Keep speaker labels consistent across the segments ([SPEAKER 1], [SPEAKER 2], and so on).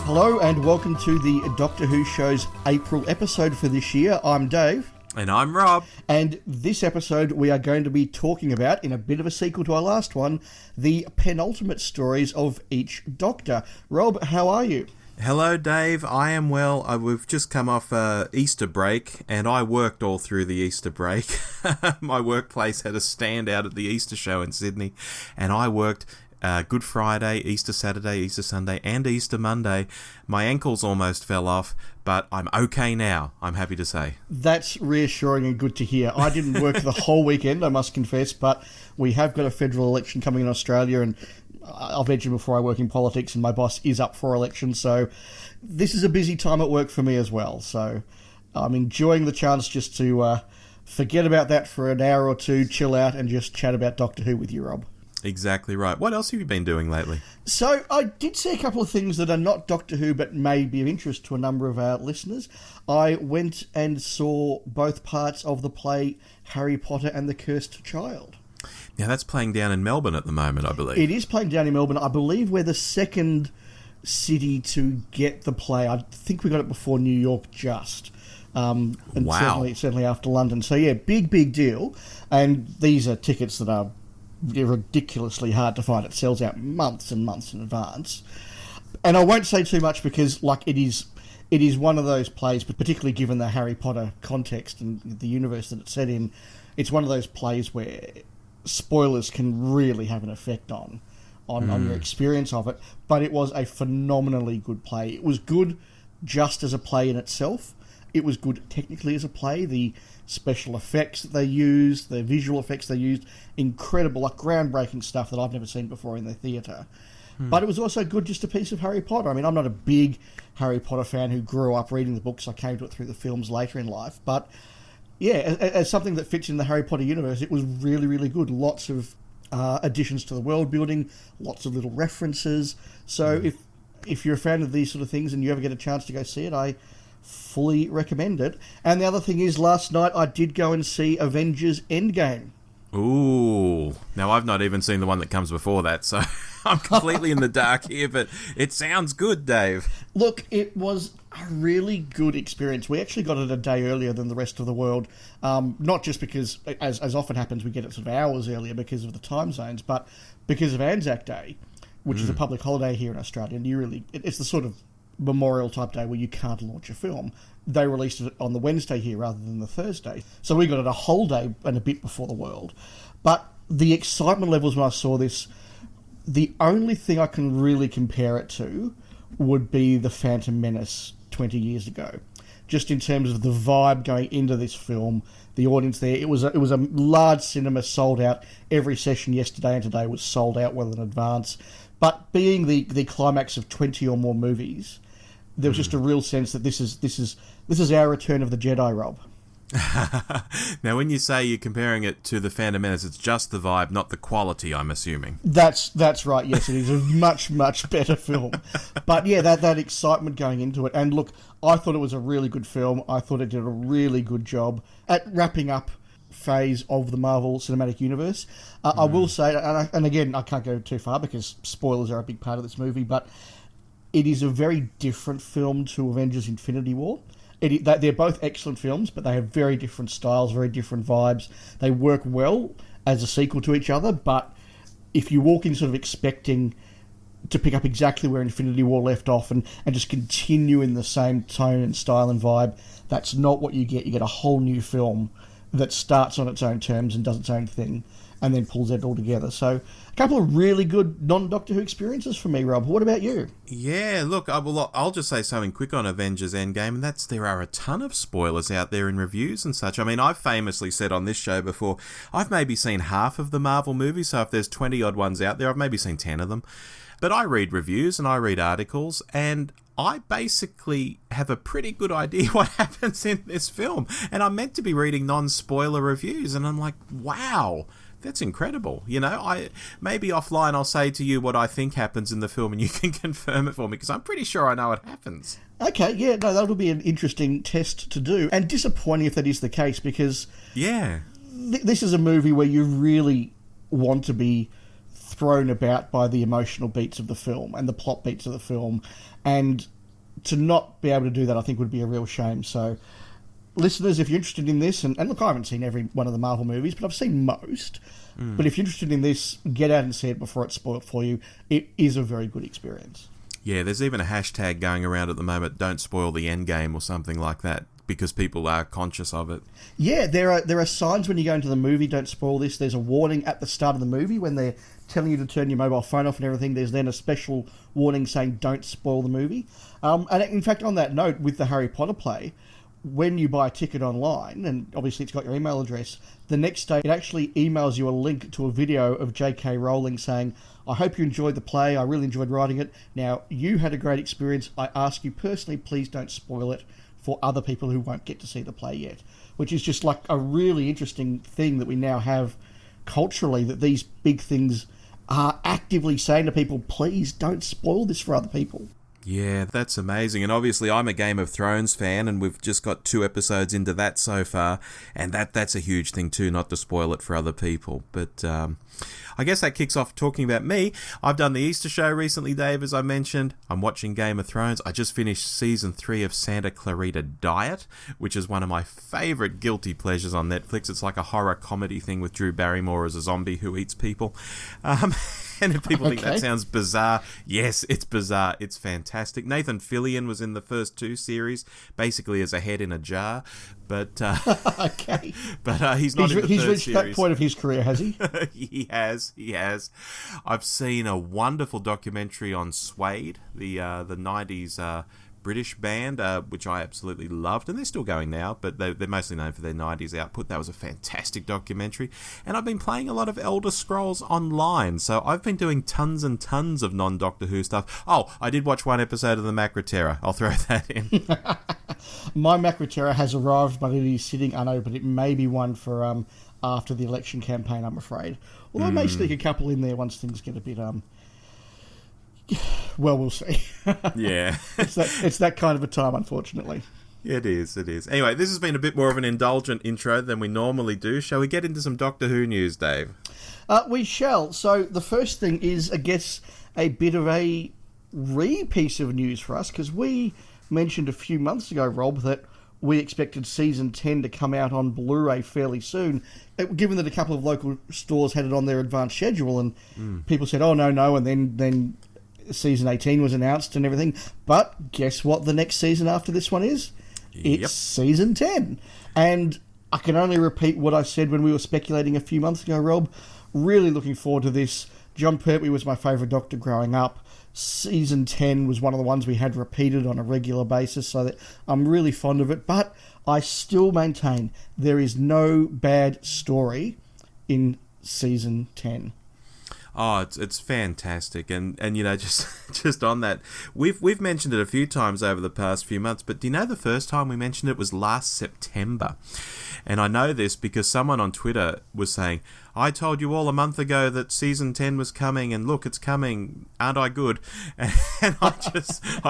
[SPEAKER 1] Hello and welcome to the Doctor Who Show's April episode for this year. I'm Dave.
[SPEAKER 2] And I'm Rob.
[SPEAKER 1] And this episode we are going to be talking about, in a bit of a sequel to our last one, the penultimate stories of each Doctor. Rob, how are you?
[SPEAKER 2] Hello, Dave. I am well. We've just come off Easter break, and I worked all through the Easter break. My workplace had a stand out at the Easter show in Sydney, and I worked Good Friday, Easter Saturday, Easter Sunday, and Easter Monday. My ankles almost fell off, but I'm okay now, I'm happy to say.
[SPEAKER 1] That's reassuring and good to hear. I didn't work the whole weekend, I must confess, but we have got a federal election coming in Australia, and I've mentioned before I work in politics, and my boss is up for election, so this is a busy time at work for me as well. So I'm enjoying the chance just to forget about that for an hour or two, chill out, and just chat about Doctor Who with you, Rob.
[SPEAKER 2] Exactly right. What else have you been doing lately?
[SPEAKER 1] So I did see a couple of things that are not Doctor Who but may be of interest to a number of our listeners. I went and saw both parts of the play Harry Potter and the Cursed Child.
[SPEAKER 2] Now that's playing down in Melbourne at the moment, I believe.
[SPEAKER 1] It is playing down in Melbourne. I believe we're the second city to get the play. I think we got it before New York just. And
[SPEAKER 2] wow.
[SPEAKER 1] Certainly after London. So yeah, big deal. And these are tickets that are ridiculously hard to find. It sells out months and months in advance. And I won't say too much because it is one of those plays, but particularly given the Harry Potter context and the universe that it's set in, it's one of those plays where spoilers can really have an effect on your experience of it. But it was a phenomenally good play. It was good just as a play in itself. It was good technically as a play. The special effects that they used, the visual effects they used, incredible, like groundbreaking stuff that I've never seen before in the theatre. But it was also good just a piece of Harry Potter. I mean, I'm not a big Harry Potter fan who grew up reading the books. I came to it through the films later in life. But yeah, as something that fits in the Harry Potter universe, it was really good. Lots of additions to the world building, lots of little references. So if you're a fan of these sort of things and you ever get a chance to go see it, I fully recommend it. And the other thing is, last night I did go and see Avengers Endgame.
[SPEAKER 2] Ooh. Now, I've not even seen the one that comes before that, so I'm completely in the dark here, but it sounds good, Dave.
[SPEAKER 1] Look, it was a really good experience. We actually got it a day earlier than the rest of the world, not just because, as often happens, we get it sort of hours earlier because of the time zones, but because of Anzac Day, which is a public holiday here in Australia, and it's the sort of memorial type day where you can't launch a film. They released it on the Wednesday here rather than the Thursday. So we got it a whole day and a bit before the world. But the excitement levels when I saw this, the only thing I can really compare it to would be The Phantom Menace 20 years ago. Just in terms of the vibe going into this film, the audience there, it was a large cinema, sold out. Every session yesterday and today was sold out well in advance. But being the climax of 20 or more movies, there was just a real sense that this is our Return of the Jedi, Rob.
[SPEAKER 2] Now, when you say you're comparing it to The Phantom Menace, it's just the vibe, not the quality, I'm assuming.
[SPEAKER 1] That's right, yes, it is a much better film. But yeah, that excitement going into it. And look, I thought it was a really good film. I thought it did a really good job at wrapping up phase of the Marvel Cinematic Universe. I will say, and again, I can't go too far because spoilers are a big part of this movie, but it is a very different film to Avengers Infinity War. They're both excellent films, but they have very different styles, very different vibes. They work well as a sequel to each other, but if you walk in sort of expecting to pick up exactly where Infinity War left off and just continue in the same tone and style and vibe, that's not what you get. You get a whole new film that starts on its own terms and does its own thing and then pulls it all together. So a couple of really good non-Doctor Who experiences for me, Rob. What about you?
[SPEAKER 2] Yeah, look, I'll just say something quick on Avengers Endgame, and that's there are a ton of spoilers out there in reviews and such. I mean, I've famously said on this show before, I've maybe seen half of the Marvel movies, so if there's 20-odd ones out there, I've maybe seen 10 of them. But I read reviews and I read articles, and I basically have a pretty good idea what happens in this film. And I'm meant to be reading non-spoiler reviews, and I'm like, wow, that's incredible. You know, maybe offline I'll say to you what I think happens in the film and you can confirm it for me, because I'm pretty sure I know what happens.
[SPEAKER 1] Okay, yeah, no, that'll be an interesting test to do. And disappointing if that is the case, because
[SPEAKER 2] yeah,
[SPEAKER 1] this is a movie where you really want to be thrown about by the emotional beats of the film and the plot beats of the film. And to not be able to do that, I think, would be a real shame. So, listeners, if you're interested in this, and look, I haven't seen every one of the Marvel movies, but I've seen most. But if you're interested in this, get out and see it before it's spoiled for you. It is a very good experience.
[SPEAKER 2] Yeah, there's even a hashtag going around at the moment, don't spoil the end game or something like that, because people are conscious of it.
[SPEAKER 1] Yeah, there are signs when you go into the movie, don't spoil this. There's a warning at the start of the movie when they're telling you to turn your mobile phone off and everything. There's then a special warning saying don't spoil the movie. And in fact, on that note, with the Harry Potter play, when you buy a ticket online, and obviously it's got your email address, the next day it actually emails you a link to a video of J.K. Rowling saying, I hope you enjoyed the play, I really enjoyed writing it. Now, you had a great experience. I ask you personally, please don't spoil it for other people who won't get to see the play yet. Which is just like a really interesting thing that we now have culturally, that these big things are actively saying to people, please don't spoil this for other people.
[SPEAKER 2] Yeah, that's amazing. And obviously I'm a Game of Thrones fan, and we've just got 2 episodes into that so far, and that's a huge thing too, not to spoil it for other people. But I guess that kicks off talking about me. I've done the Easter show recently, Dave, as I mentioned. I'm watching Game of Thrones. I just finished season 3 of Santa Clarita Diet, which is one of my favourite guilty pleasures on Netflix. It's like a horror comedy thing with Drew Barrymore as a zombie who eats people. And if people think that sounds bizarre, yes, it's bizarre. It's fantastic. Nathan Fillion was in the first 2 series, basically as a head in a jar. But
[SPEAKER 1] okay,
[SPEAKER 2] but he's not in the third series.
[SPEAKER 1] He's reached that point of his career, has he?
[SPEAKER 2] He has. I've seen a wonderful documentary on Suede, the 90s British band, which I absolutely loved, and they're still going now, but they're mostly known for their 90s output. That was a fantastic documentary. And I've been playing a lot of Elder Scrolls Online, so I've been doing tons and tons of non-Doctor Who stuff. Oh, I did watch one episode of the Macra Terror. I'll throw that in.
[SPEAKER 1] My Macra Terror has arrived, but it is sitting unopened. It may be one for after the election campaign, I'm afraid. Although I may sneak a couple in there once things get a bit... well, we'll see.
[SPEAKER 2] Yeah.
[SPEAKER 1] It's that kind of a time, unfortunately.
[SPEAKER 2] It is. Anyway, this has been a bit more of an indulgent intro than we normally do. Shall we get into some Doctor Who news, Dave?
[SPEAKER 1] We shall. So the first thing is, I guess, a bit of a piece of news for us, because we mentioned a few months ago, Rob, that we expected Season 10 to come out on Blu-ray fairly soon, given that a couple of local stores had it on their advanced schedule, and people said, oh, no, and then Season 18 was announced and everything. But guess what the next season after this one is? It's Season 10. And I can only repeat what I said when we were speculating a few months ago, Rob. Really looking forward to this. John Pertwee was my favourite Doctor growing up. Season 10 was one of the ones we had repeated on a regular basis, so that I'm really fond of it. But I still maintain there is no bad story in Season 10.
[SPEAKER 2] Oh, it's fantastic, and you know, just on that, we've mentioned it a few times over the past few months, but do you know the first time we mentioned it was last September? And I know this because someone on Twitter was saying, I told you all a month ago that Season 10 was coming, and look, it's coming, aren't I good? And I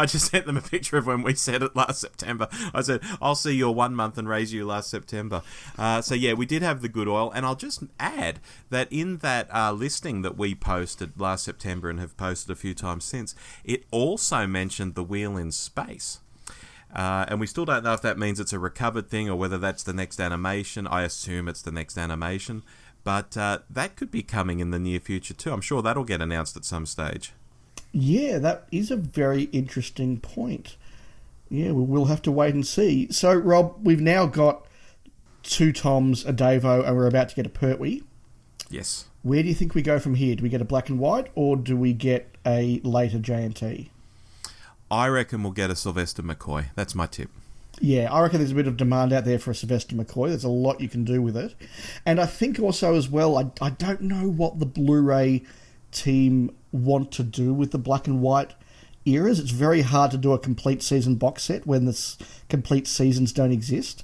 [SPEAKER 2] just sent them a picture of when we said it last September. I said, I'll see your 1 month and raise you last September. So yeah, we did have the good oil, and I'll just add that in that listing that we posted last September and have posted a few times since, it also mentioned the Wheel in Space. And we still don't know if that means it's a recovered thing or whether that's the next animation. I assume it's the next animation. But that could be coming in the near future too. I'm sure that'll get announced at some stage. Yeah,
[SPEAKER 1] that is a very interesting point. Yeah, we'll have to wait and see. So, Rob, we've now got 2 Toms, a Davo, and we're about to get a Pertwee.
[SPEAKER 2] Yes.
[SPEAKER 1] Where do you think we go from here? Do we get a black and white, or do we get a later JNT?
[SPEAKER 2] I reckon we'll get a Sylvester McCoy. That's my tip.
[SPEAKER 1] Yeah, I reckon there's a bit of demand out there for a Sylvester McCoy. There's a lot you can do with it. And I think also as well, I don't know what the Blu-ray team want to do with the black and white eras. It's very hard to do a complete season box set when the complete seasons don't exist.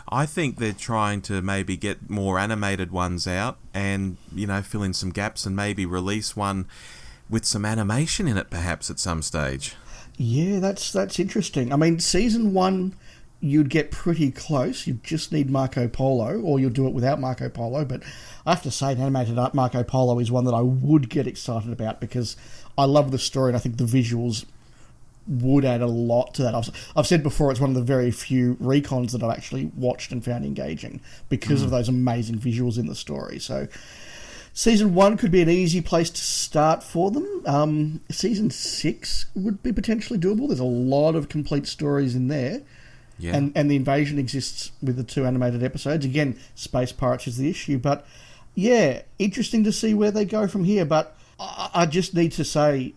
[SPEAKER 2] I think they're trying to maybe get more animated ones out and, you know, fill in some gaps and maybe release one with some animation in it perhaps at some stage.
[SPEAKER 1] Yeah, that's interesting. I mean, Season 1, you'd get pretty close. You just need Marco Polo, or you'll do it without Marco Polo. But I have to say, an animated Marco Polo is one that I would get excited about because I love the story and I think the visuals would add a lot to that. I've said before, it's one of the very few recons that I've actually watched and found engaging because of those amazing visuals in the story. So season 1 could be an easy place to start for them. Season 6 would be potentially doable. There's a lot of complete stories in there.
[SPEAKER 2] Yeah.
[SPEAKER 1] And the invasion exists with the 2 animated episodes. Again, space pirates is the issue. But yeah, interesting to see where they go from here. But I just need to say,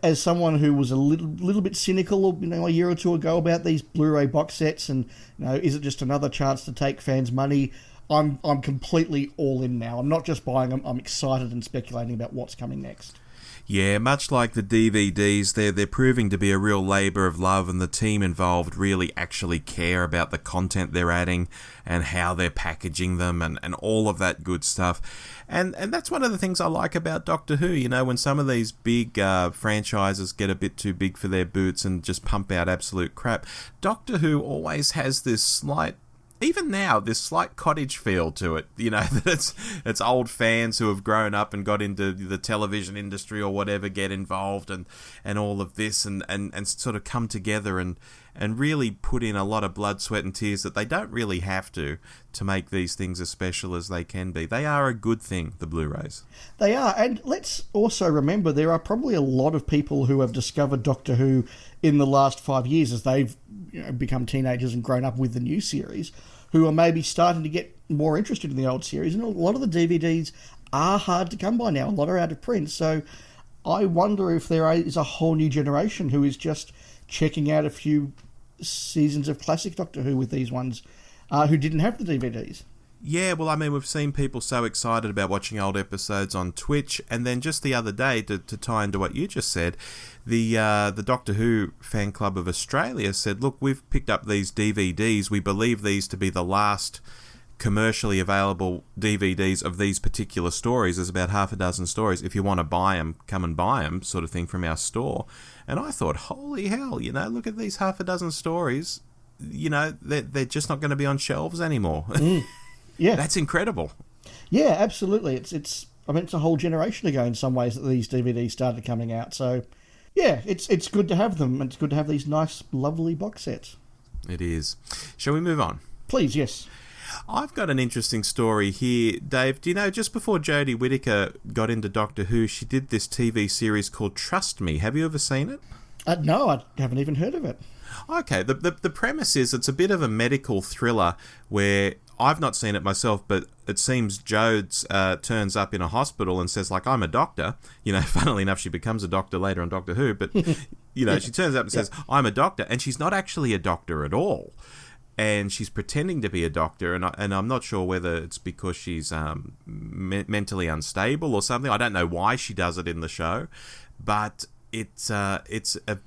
[SPEAKER 1] as someone who was a little bit cynical, a year or two ago about these Blu-ray box sets, and is it just another chance to take fans' money? I'm completely all in now. I'm not just buying them. I'm excited and speculating about what's coming next.
[SPEAKER 2] Yeah, much like the DVDs, they're proving to be a real labour of love, and the team involved really actually care about the content they're adding and how they're packaging them and all of that good stuff. And that's one of the things I like about Doctor Who, when some of these big franchises get a bit too big for their boots and just pump out absolute crap, Doctor Who always has this slight... Even now, this slight cottage feel to it, that it's old fans who have grown up and got into the television industry or whatever get involved and all of this and sort of come together and really put in a lot of blood, sweat and tears that they don't really have to make these things as special as they can be. They are a good thing, the Blu-rays.
[SPEAKER 1] They are, and let's also remember there are probably a lot of people who have discovered Doctor Who in the last 5 years as they've become teenagers and grown up with the new series, who are maybe starting to get more interested in the old series. And a lot of the DVDs are hard to come by now. A lot are out of print. So I wonder if there is a whole new generation who is just checking out a few seasons of classic Doctor Who with these ones who didn't have the DVDs.
[SPEAKER 2] Yeah, well, we've seen people so excited about watching old episodes on Twitch, and then just the other day, to tie into what you just said, the Doctor Who Fan Club of Australia said, look, we've picked up these DVDs. We believe these to be the last commercially available DVDs of these particular stories. There's about half a dozen stories. If you want to buy them, come and buy them, sort of thing, from our store. And I thought, holy hell, look at these half a dozen stories. They're just not going to be on shelves anymore.
[SPEAKER 1] Yeah,
[SPEAKER 2] that's incredible.
[SPEAKER 1] Yeah, absolutely. It's a whole generation ago in some ways that these DVDs started coming out. So, yeah, it's good to have them, and it's good to have these nice, lovely box sets.
[SPEAKER 2] It is. Shall we move on?
[SPEAKER 1] Please, yes.
[SPEAKER 2] I've got an interesting story here, Dave. Do you know, just before Jodie Whittaker got into Doctor Who, she did this TV series called Trust Me. Have you ever seen it?
[SPEAKER 1] No, I haven't even heard of it.
[SPEAKER 2] Okay, the premise is it's a bit of a medical thriller where I've not seen it myself, but it seems Jodes turns up in a hospital and says, I'm a doctor. Funnily enough, she becomes a doctor later on Doctor Who, but, she turns up and says, I'm a doctor, and she's not actually a doctor at all. And she's pretending to be a doctor, and I'm not sure whether it's because she's mentally unstable or something. I don't know why she does it in the show, but it's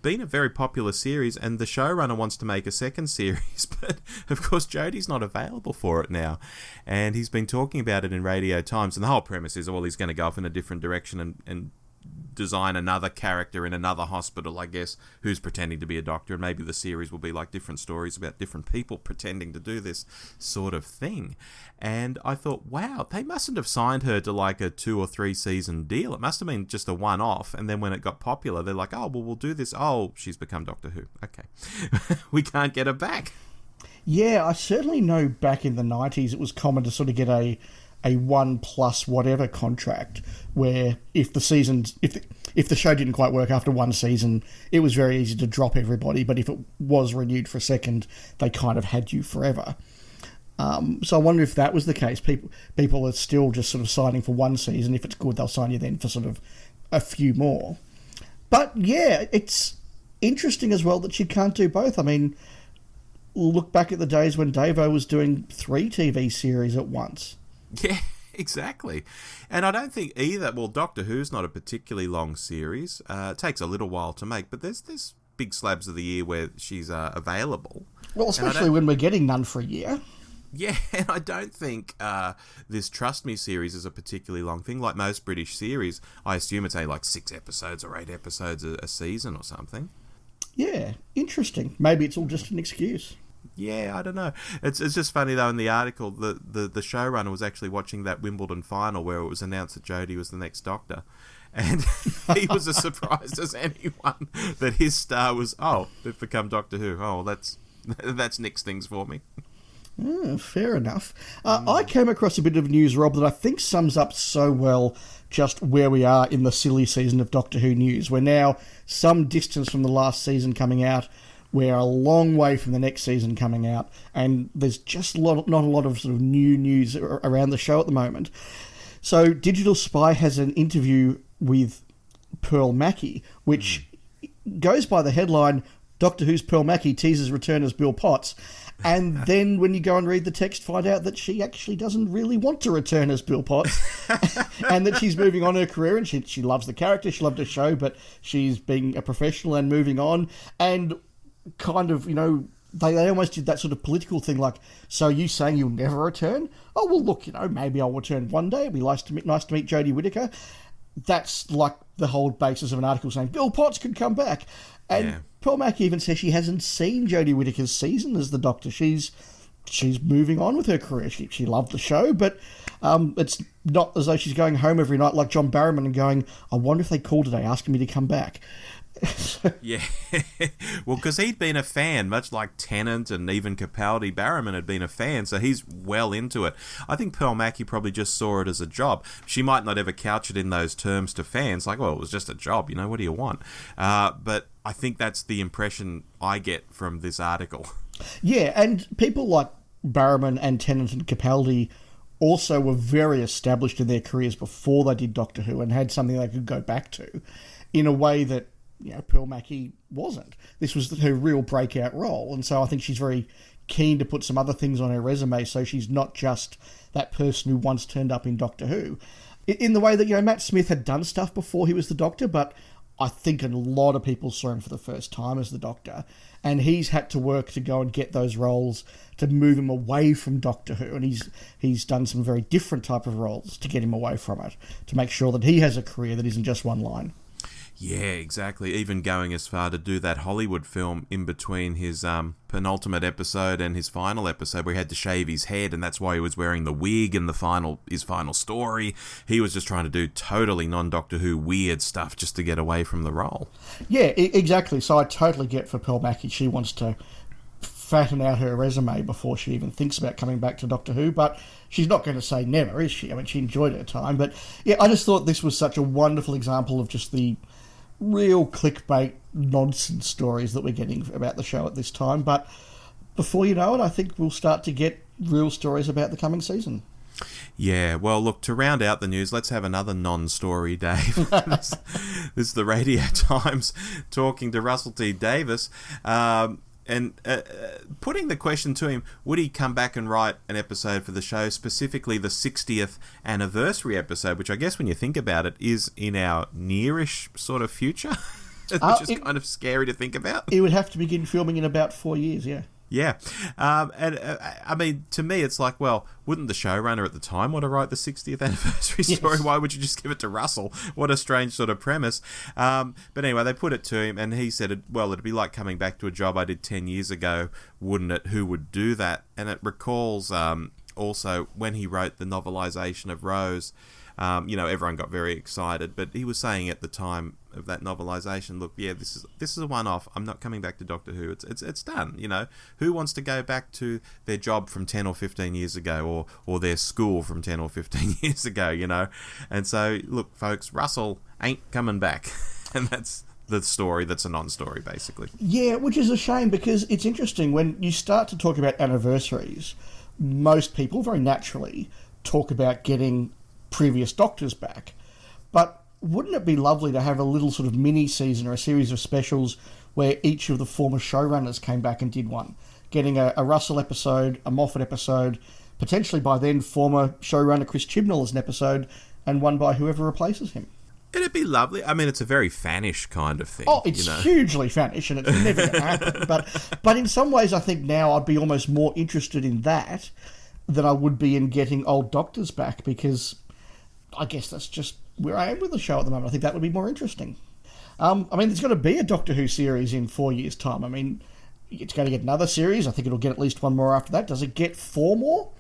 [SPEAKER 2] been a very popular series, and the showrunner wants to make a second series, but of course Jodie's not available for it now, and he's been talking about it in Radio Times, and the whole premise is, he's going to go off in a different direction and design another character in another hospital, I guess, who's pretending to be a doctor, and maybe the series will be like different stories about different people pretending to do this sort of thing. And I thought, wow, they mustn't have signed her to a 2 or 3 season deal. It must have been just a one-off, and then when it got popular, they're like, oh, well, we'll do this. Oh, she's become Doctor Who. Okay. We can't get her back.
[SPEAKER 1] Yeah, I certainly know back in the 90s it was common to sort of get a 1+ whatever contract, where if the show didn't quite work after one season, it was very easy to drop everybody, but if it was renewed for a second, they kind of had you forever. So I wonder if that was the case. People are still just sort of signing for one season. If it's good, they'll sign you then for sort of a few more. But yeah, it's interesting as well that she can't do both. Look back at the days when Davo was doing 3 TV series at once.
[SPEAKER 2] Yeah, exactly. And I don't think either... Well, Doctor Who's not a particularly long series. It takes a little while to make, but there's big slabs of the year where she's available.
[SPEAKER 1] Well, especially when we're getting none for a year.
[SPEAKER 2] Yeah, and I don't think this Trust Me series is a particularly long thing. Like most British series, I assume it's 6 episodes or 8 episodes a season or something.
[SPEAKER 1] Yeah, interesting. Maybe it's all just an excuse.
[SPEAKER 2] Yeah, I don't know. It's just funny, though, in the article, the showrunner was actually watching that Wimbledon final where it was announced that Jodie was the next Doctor. And he was as surprised as anyone that his star was, they've become Doctor Who. Oh, that's nixed things for me.
[SPEAKER 1] Fair enough. I came across a bit of news, Rob, that I think sums up so well just where we are in the silly season of Doctor Who news. We're now some distance from the last season coming out. We're a long way from the next season coming out, and there's just not a lot of sort of new news around the show at the moment. So Digital Spy has an interview with Pearl Mackie, which goes by the headline, Doctor Who's Pearl Mackie teases return as Bill Potts. And then when you go and read the text, find out that she actually doesn't really want to return as Bill Potts and that she's moving on her career, and she loves the character, she loved her show, but she's being a professional and moving on. And kind of, they almost did that sort of political thing, like, so you saying you'll never return? Oh, well, look, maybe I'll return one day. It'd be nice to meet Jodie Whittaker. That's like the whole basis of an article saying Bill Potts could come back. And Pearl Mackie even says she hasn't seen Jodie Whittaker's season as the Doctor. She's moving on with her career. She loved the show, but it's not as though she's going home every night like John Barrowman and going, I wonder if they called today asking me to come back.
[SPEAKER 2] Yeah, well, because he'd been a fan, much like Tennant and even Capaldi. Barrowman had been a fan, so he's well into it. I think Pearl Mackie probably just saw it as a job. She might not ever couch it in those terms to fans, like, well, it was just a job, what do you want? But I think that's the impression I get from this article.
[SPEAKER 1] Yeah, and people like Barrowman and Tennant and Capaldi also were very established in their careers before they did Doctor Who and had something they could go back to in a way that Pearl Mackie wasn't. This was her real breakout role, and so I think she's very keen to put some other things on her resume so she's not just that person who once turned up in Doctor Who. In the way that, Matt Smith had done stuff before he was the Doctor, but I think a lot of people saw him for the first time as the Doctor, and he's had to work to go and get those roles to move him away from Doctor Who, and he's done some very different type of roles to get him away from it, to make sure that he has a career that isn't just one line.
[SPEAKER 2] Yeah, exactly. Even going as far to do that Hollywood film in between his penultimate episode and his final episode where he had to shave his head, and that's why he was wearing the wig in his final story. He was just trying to do totally non-Doctor Who weird stuff just to get away from the role. Yeah,
[SPEAKER 1] exactly. So I totally get for Pearl Mackie, she wants to fatten out her resume before she even thinks about coming back to Doctor Who, but she's not going to say never, is she? I mean, she enjoyed her time. But yeah, I just thought this was such a wonderful example of just the real clickbait nonsense stories that we're getting about the show at this time. But before you know it, I think we'll start to get real stories about the coming season.
[SPEAKER 2] Yeah, well, look, to round out the news, let's have another non-story, Dave. This is the Radio Times talking to Russell T Davies and putting the question to him, would he come back and write an episode for the show, specifically the 60th anniversary episode, which I guess when you think about it is in our nearish sort of future, which is kind of scary to think about.
[SPEAKER 1] It would have to begin filming in about 4 years, yeah.
[SPEAKER 2] Yeah. I mean, to me, it's like, well, wouldn't the showrunner at the time want to write the 60th anniversary story? Yes. Why would you just give it to Russell? What a strange sort of premise. But anyway, they put it to him, and he said, well, it'd be like coming back to a job I did 10 years ago, wouldn't it? Who would do that? And it recalls also when he wrote the novelisation of Rose. Everyone got very excited, but he was saying at the time of that novelisation, look, yeah, this is a one-off. I'm not coming back to Doctor Who. It's done. Who wants to go back to their job from 10 or 15 years ago, or their school from 10 or 15 years ago? And so, look, folks, Russell ain't coming back, and that's the story. That's a non-story, basically.
[SPEAKER 1] Yeah, which is a shame, because it's interesting when you start to talk about anniversaries. Most people very naturally talk about getting previous Doctors back, but wouldn't it be lovely to have a little sort of mini season or a series of specials where each of the former showrunners came back and did one, getting a Russell episode, a Moffat episode, potentially by then former showrunner Chris Chibnall as an episode, and one by whoever replaces him.
[SPEAKER 2] It'd be lovely. I mean, it's a very Fanish kind of thing.
[SPEAKER 1] Oh, it's hugely Fanish, and it's never going to happen. But in some ways, I think now I'd be almost more interested in that than I would be in getting old Doctors back, because I guess that's just where I am with the show at the moment. I think that would be more interesting. There's going to be a Doctor Who series in 4 years' time. I mean, it's going to get another series. I think it'll get at least one more after that. Does it get 4 more?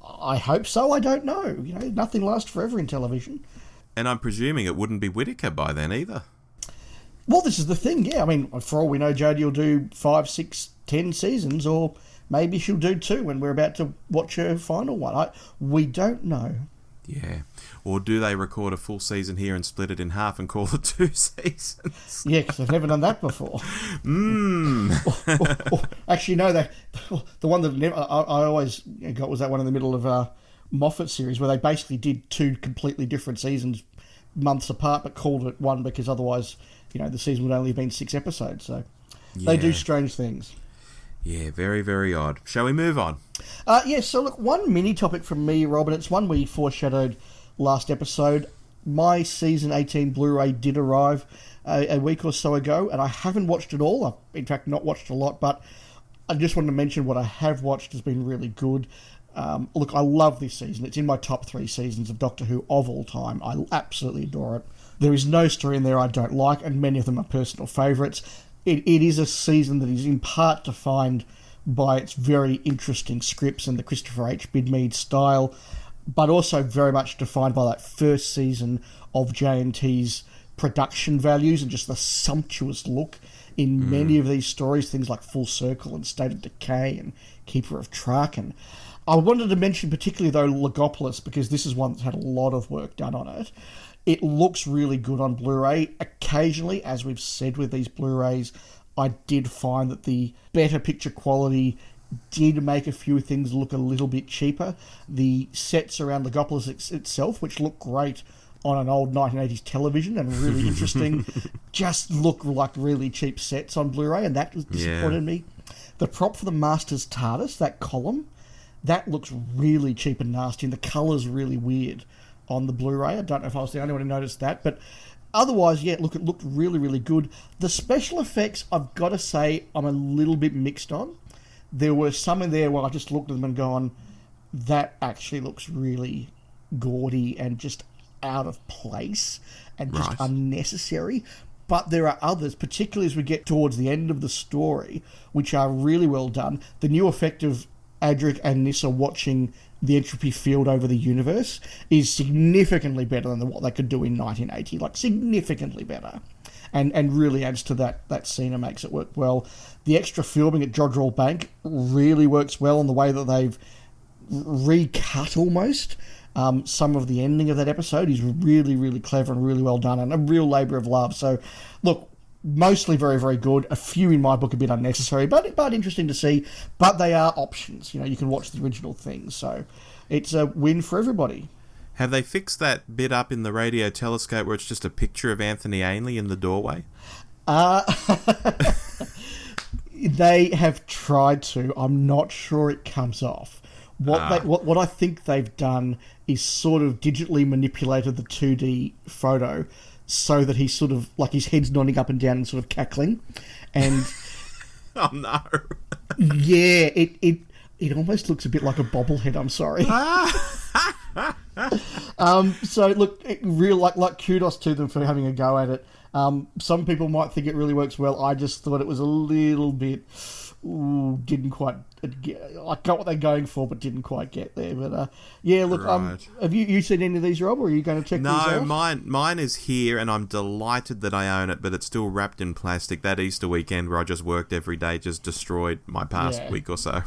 [SPEAKER 1] I hope so. I don't know. Nothing lasts forever in television.
[SPEAKER 2] And I'm presuming it wouldn't be Whittaker by then either.
[SPEAKER 1] Well, this is the thing, yeah. I mean, for all we know, Jodie will do 5, 6, 10 seasons, or maybe she'll do 2 when we're about to watch her final one. We don't know.
[SPEAKER 2] Yeah. Or do they record a full season here and split it in half and call it 2 seasons?
[SPEAKER 1] Yeah, because they've never done that before. Actually, no, the one that I always got was that one in the middle of Moffat series where they basically did 2 completely different seasons months apart but called it one because otherwise, the season would only have been 6 episodes. So they do strange things.
[SPEAKER 2] Yeah, very, very odd. Shall we move on?
[SPEAKER 1] So look, one mini topic from me, Rob, and it's one we foreshadowed last episode. My season 18 Blu-ray did arrive a week or so ago, and I haven't watched it all. I've, in fact, not watched a lot, but I just wanted to mention what I have watched has been really good. Look, I love this season. It's in my top 3 seasons of Doctor Who of all time. I absolutely adore it. There is no story in there I don't like, and many of them are personal favourites. It is a season that is in part defined by its very interesting scripts and the Christopher H. Bidmead style, but also very much defined by that first season of JNT's production values and just the sumptuous look in many of these stories, things like Full Circle and State of Decay and Keeper of Traken. I wanted to mention particularly, though, Logopolis, because this is one that's had a lot of work done on it. It looks really good on Blu-ray. Occasionally, as we've said with these Blu-rays, I did find that the better picture quality did make a few things look a little bit cheaper. The sets around Logopolis itself, which look great on an old 1980s television and really interesting, just look like really cheap sets on Blu-ray, and that disappointed me. The prop for the Master's TARDIS, that column, that looks really cheap and nasty, and the colour's really weird on the Blu-ray. I don't know if I was the only one who noticed that, but otherwise, yeah, look, it looked really, really good. The special effects, I've got to say, I'm a little bit mixed on. There were some in there where I just looked at them and gone, that actually looks really gaudy and just out of place and just unnecessary. But there are others, particularly as we get towards the end of the story, which are really well done. The new effect of Adric and Nyssa watching the entropy field over the universe is significantly better than what they could do in 1980, like significantly better, and really adds to that scene and makes it work well. The extra filming at Jodrell Bank really works well in the way that they've recut almost some of the ending of that episode is really, really clever and really well done and a real labour of love. So, look, mostly very, very good. A few in my book a bit unnecessary, but interesting to see. But they are options. You can watch the original things. So it's a win for everybody.
[SPEAKER 2] Have they fixed that bit up in the radio telescope where it's just a picture of Anthony Ainley in the doorway?
[SPEAKER 1] They have tried to. I'm not sure it comes off. What I think they've done is sort of digitally manipulated the 2D photo so that he's sort of like his head's nodding up and down and sort of cackling, and
[SPEAKER 2] oh no,
[SPEAKER 1] yeah, it almost looks a bit like a bobblehead. I'm sorry. So look, real like kudos to them for having a go at it. Some people might think it really works well. I just thought it was a little bit. Didn't quite get. I got what they're going for, but didn't quite get there. But yeah, look.
[SPEAKER 2] Right.
[SPEAKER 1] Have you seen any of these, Rob? Or are you going to check these out?
[SPEAKER 2] No, mine is here, and I'm delighted that I own it. But it's still wrapped in plastic. That Easter weekend where I just worked every day just destroyed my past week or so.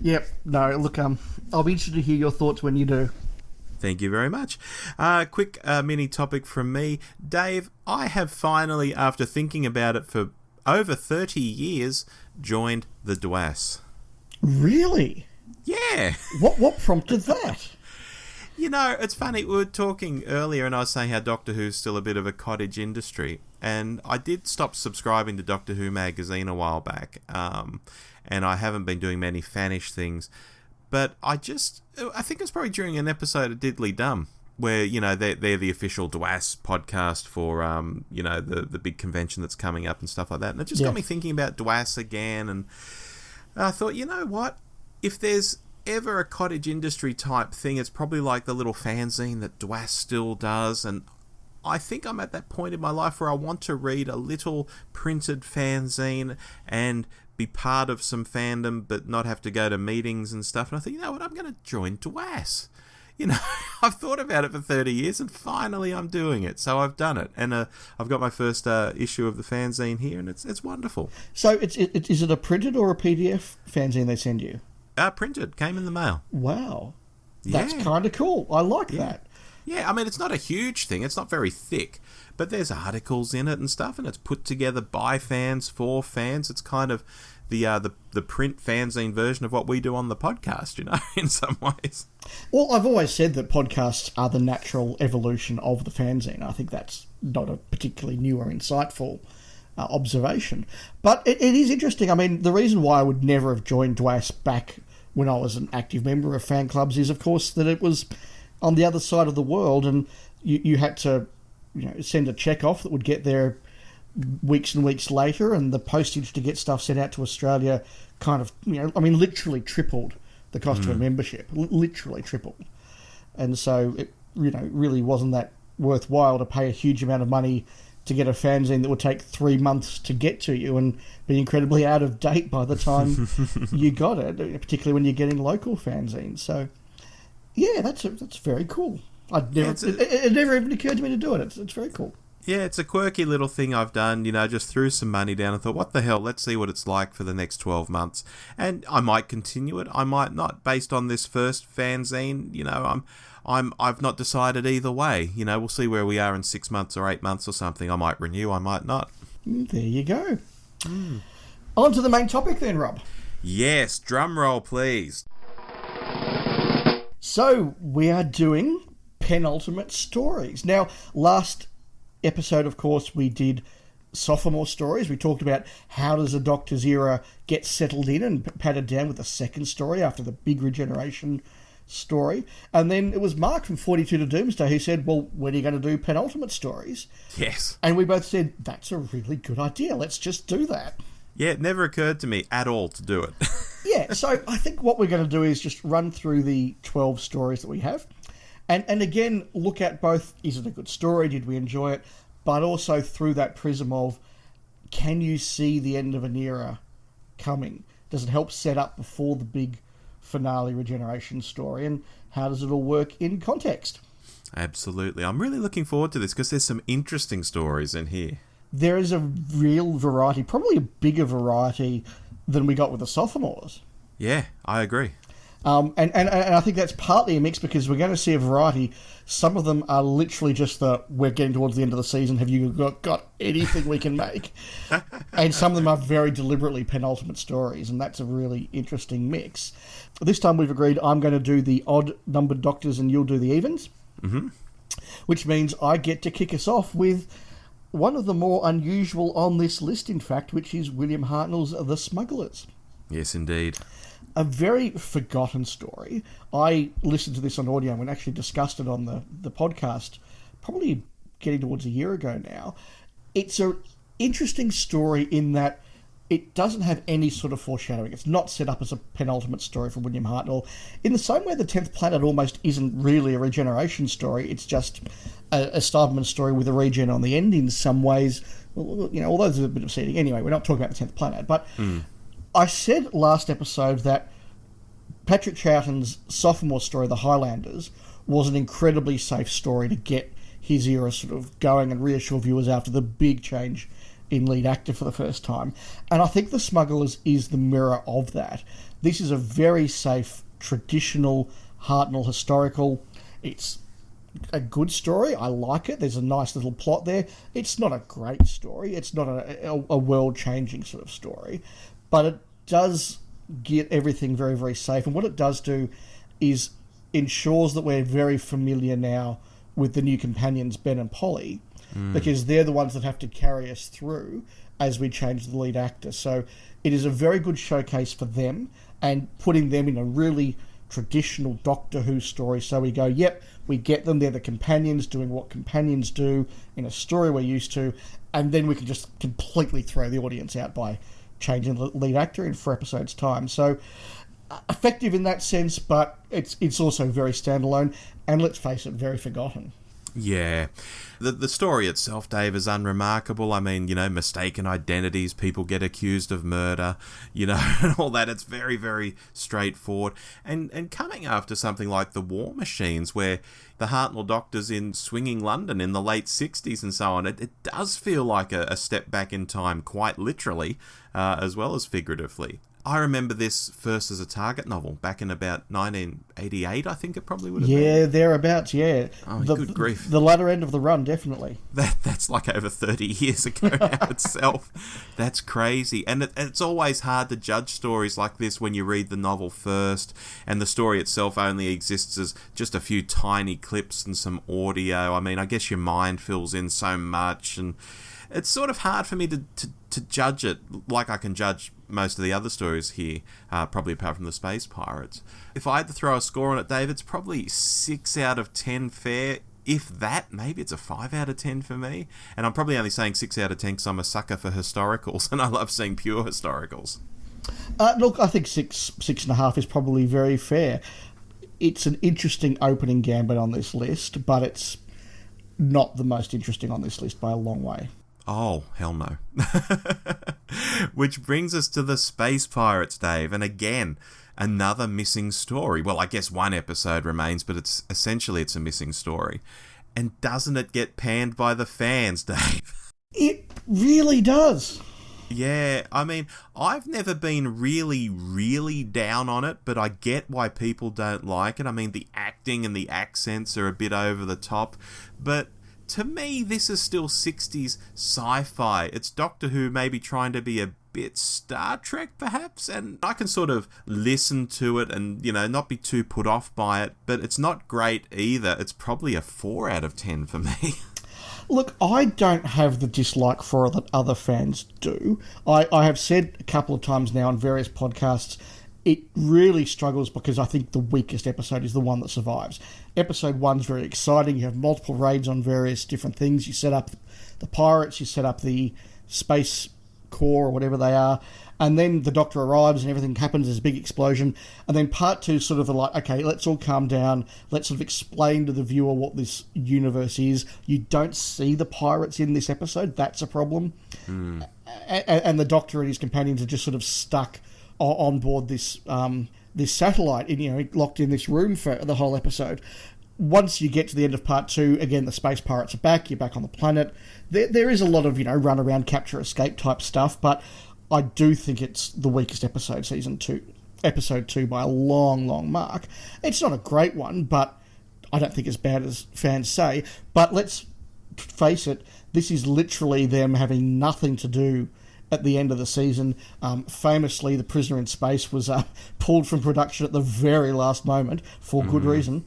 [SPEAKER 1] Yep. No. Look. I'll be interested to hear your thoughts when you do.
[SPEAKER 2] Thank you very much. Quick mini topic from me, Dave. I have finally, after thinking about it for over 30 years, joined the DWAS.
[SPEAKER 1] Really?
[SPEAKER 2] Yeah.
[SPEAKER 1] What prompted that?
[SPEAKER 2] It's funny, we were talking earlier and I was saying how Doctor Who's still a bit of a cottage industry, and I did stop subscribing to Doctor Who magazine a while back, and I haven't been doing many fanish things, but I think it's probably during an episode of Diddly Dum, where, they're the official DWAS podcast for, the big convention that's coming up and stuff like that. And it just got me thinking about DWAS again. And I thought, you know what? If there's ever a cottage industry type thing, it's probably like the little fanzine that DWAS still does. And I think I'm at that point in my life where I want to read a little printed fanzine and be part of some fandom, but not have to go to meetings and stuff. And I thought, you know what? I'm going to join DWAS. you know, I've thought about it for 30 years and finally I'm doing it. So I've done it. And I've got my first issue of the fanzine here, and it's wonderful.
[SPEAKER 1] So is it a printed or a PDF fanzine they send you?
[SPEAKER 2] Printed. Came in the mail.
[SPEAKER 1] Wow. That's
[SPEAKER 2] Yeah.
[SPEAKER 1] kind of cool. I like that.
[SPEAKER 2] Yeah, I mean, it's not a huge thing. It's not very thick. But there's articles in it and stuff, and it's put together by fans, for fans. It's kind of the print fanzine version of what we do on the podcast, you know, in some ways.
[SPEAKER 1] Well, I've always said that podcasts are the natural evolution of the fanzine. I think that's not a particularly new or insightful observation. But it is interesting. I mean, the reason why I would never have joined DWAS back when I was an active member of fan clubs is, of course, that it was on the other side of the world, and you had to, you know, send a check off that would get there weeks and weeks later, and the postage to get stuff sent out to Australia kind of, you know, I mean, literally tripled the cost of a membership. Literally tripled. And so it, you know, really wasn't that worthwhile to pay a huge amount of money to get a fanzine that would take 3 months to get to you and be incredibly out of date by the time you got it, particularly when you're getting local fanzines. So, yeah, that's very cool. It never even occurred to me to do it. It's very cool.
[SPEAKER 2] Yeah, it's a quirky little thing I've done, you know, just threw some money down and thought, what the hell, let's see what it's like for the next 12 months. And I might continue it, I might not, based on this first fanzine, you know, I've not decided either way. You know, we'll see where we are in 6 months or 8 months or something. I might renew, I might not.
[SPEAKER 1] There you go. On to the main topic then, Rob.
[SPEAKER 2] Yes, drum roll, please.
[SPEAKER 1] So, we are doing Penultimate Stories. Now, last episode, of course, we did Sophomore Stories. We talked about how does a Doctor's era get settled in and patted down with the second story after the big regeneration story. And then it was Mark from 42 to Doomsday who said, well, when are you going to do Penultimate Stories?
[SPEAKER 2] Yes.
[SPEAKER 1] And we both said, that's a really good idea. Let's just do that.
[SPEAKER 2] Yeah, it never occurred to me at all to do it.
[SPEAKER 1] Yeah, so I think what we're going to do is just run through the 12 stories that we have. And again, look at both, is it a good story, did we enjoy it, but also through that prism of, can you see the end of an era coming? Does it help set up before the big finale regeneration story, and how does it all work in context?
[SPEAKER 2] Absolutely. I'm really looking forward to this because there's some interesting stories in here.
[SPEAKER 1] There is a real variety, probably a bigger variety than we got with the sophomores.
[SPEAKER 2] Yeah, I agree.
[SPEAKER 1] And I think that's partly a mix because we're going to see a variety. Some of them are literally just we're getting towards the end of the season, have you got anything we can make? And some of them are very deliberately penultimate stories, and that's a really interesting mix. This time we've agreed I'm going to do the odd-numbered Doctors and you'll do the evens, which means I get to kick us off with one of the more unusual on this list, in fact, which is William Hartnell's The Smugglers.
[SPEAKER 2] Yes, indeed.
[SPEAKER 1] A very forgotten story. I listened to this on audio and we actually discussed it on the podcast, probably getting towards a year ago now. It's an interesting story in that it doesn't have any sort of foreshadowing. It's not set up as a penultimate story from William Hartnell. In the same way the 10th Planet almost isn't really a regeneration story, it's just a Starman story with a regen on the end in some ways. Well, you know, although there's a bit of seeding. Anyway, we're not talking about the 10th Planet, but I said last episode that Patrick Troughton's sophomore story, The Highlanders, was an incredibly safe story to get his era sort of going and reassure viewers after the big change in lead actor for the first time. And I think The Smugglers is the mirror of that. This is a very safe, traditional Hartnell historical. It's a good story. I like it. There's a nice little plot there. It's not a great story. It's not a world-changing sort of story. But it does get everything very, very safe. And what it does do is ensures that we're very familiar now with the new companions, Ben and Polly, because they're the ones that have to carry us through as we change the lead actor. So it is a very good showcase for them and putting them in a really traditional Doctor Who story. So we go, yep, we get them. They're the companions doing what companions do in a story we're used to. And then we can just completely throw the audience out by changing the lead actor in 4 episodes' time. So effective in that sense, but it's also very standalone. And let's face it, very forgotten.
[SPEAKER 2] Yeah. The story itself, Dave, is unremarkable. I mean, mistaken identities, people get accused of murder, and all that. It's very, very straightforward. And coming after something like The War Machines, where the Hartnell doctor's in swinging London in the late 60s and so on, it does feel like a step back in time, quite literally, as well as figuratively. I remember this first as a Target novel back in about 1988, I think it probably would have been.
[SPEAKER 1] Yeah, thereabouts, yeah.
[SPEAKER 2] Oh, good grief.
[SPEAKER 1] The latter end of the run, definitely.
[SPEAKER 2] That's like over 30 years ago now itself. That's crazy. And it's always hard to judge stories like this when you read the novel first, and the story itself only exists as just a few tiny clips and some audio. I mean, I guess your mind fills in so much, and it's sort of hard for me to judge it like I can judge most of the other stories here, probably apart from the Space Pirates. If I had to throw a score on it, Dave, it's probably 6 out of 10 fair. If that, maybe it's a 5 out of 10 for me. And I'm probably only saying 6 out of 10 because I'm a sucker for historicals, and I love seeing pure historicals.
[SPEAKER 1] Look, I think 6.5 is probably very fair. It's an interesting opening gambit on this list, but it's not the most interesting on this list by a long way.
[SPEAKER 2] Oh, hell no. Which brings us to the Space Pirates, Dave. And again, another missing story. Well, I guess one episode remains, but it's a missing story. And doesn't it get panned by the fans, Dave?
[SPEAKER 1] It really does.
[SPEAKER 2] Yeah, I mean, I've never been really, really down on it, but I get why people don't like it. I mean, the acting and the accents are a bit over the top, but to me, this is still 60s sci-fi. It's Doctor Who maybe trying to be a bit Star Trek, perhaps, and I can sort of listen to it and, not be too put off by it, but it's not great either. It's probably a 4 out of 10 for me.
[SPEAKER 1] Look, I don't have the dislike for it that other fans do. I have said a couple of times now on various podcasts, it really struggles because I think the weakest episode is the one that survives. Episode 1's very exciting. You have multiple raids on various different things. You set up the pirates, you set up the space corps or whatever they are, and then the Doctor arrives and everything happens. There's a big explosion. And then part 2 sort of like, okay, let's all calm down. Let's sort of explain to the viewer what this universe is. You don't see the pirates in this episode. That's a problem. And the Doctor and his companions are just sort of stuck on board this satellite, and locked in this room for the whole episode. Once you get to the end of part 2, again, the space pirates are back. You're back on the planet. There is a lot of run around, capture, escape type stuff, but I do think it's the weakest episode, episode 2 by a long, long mark. It's not a great one, but I don't think as bad as fans say. But let's face it, this is literally them having nothing to do at the end of the season. Famously, The Prisoner in Space was pulled from production at the very last moment for good reason.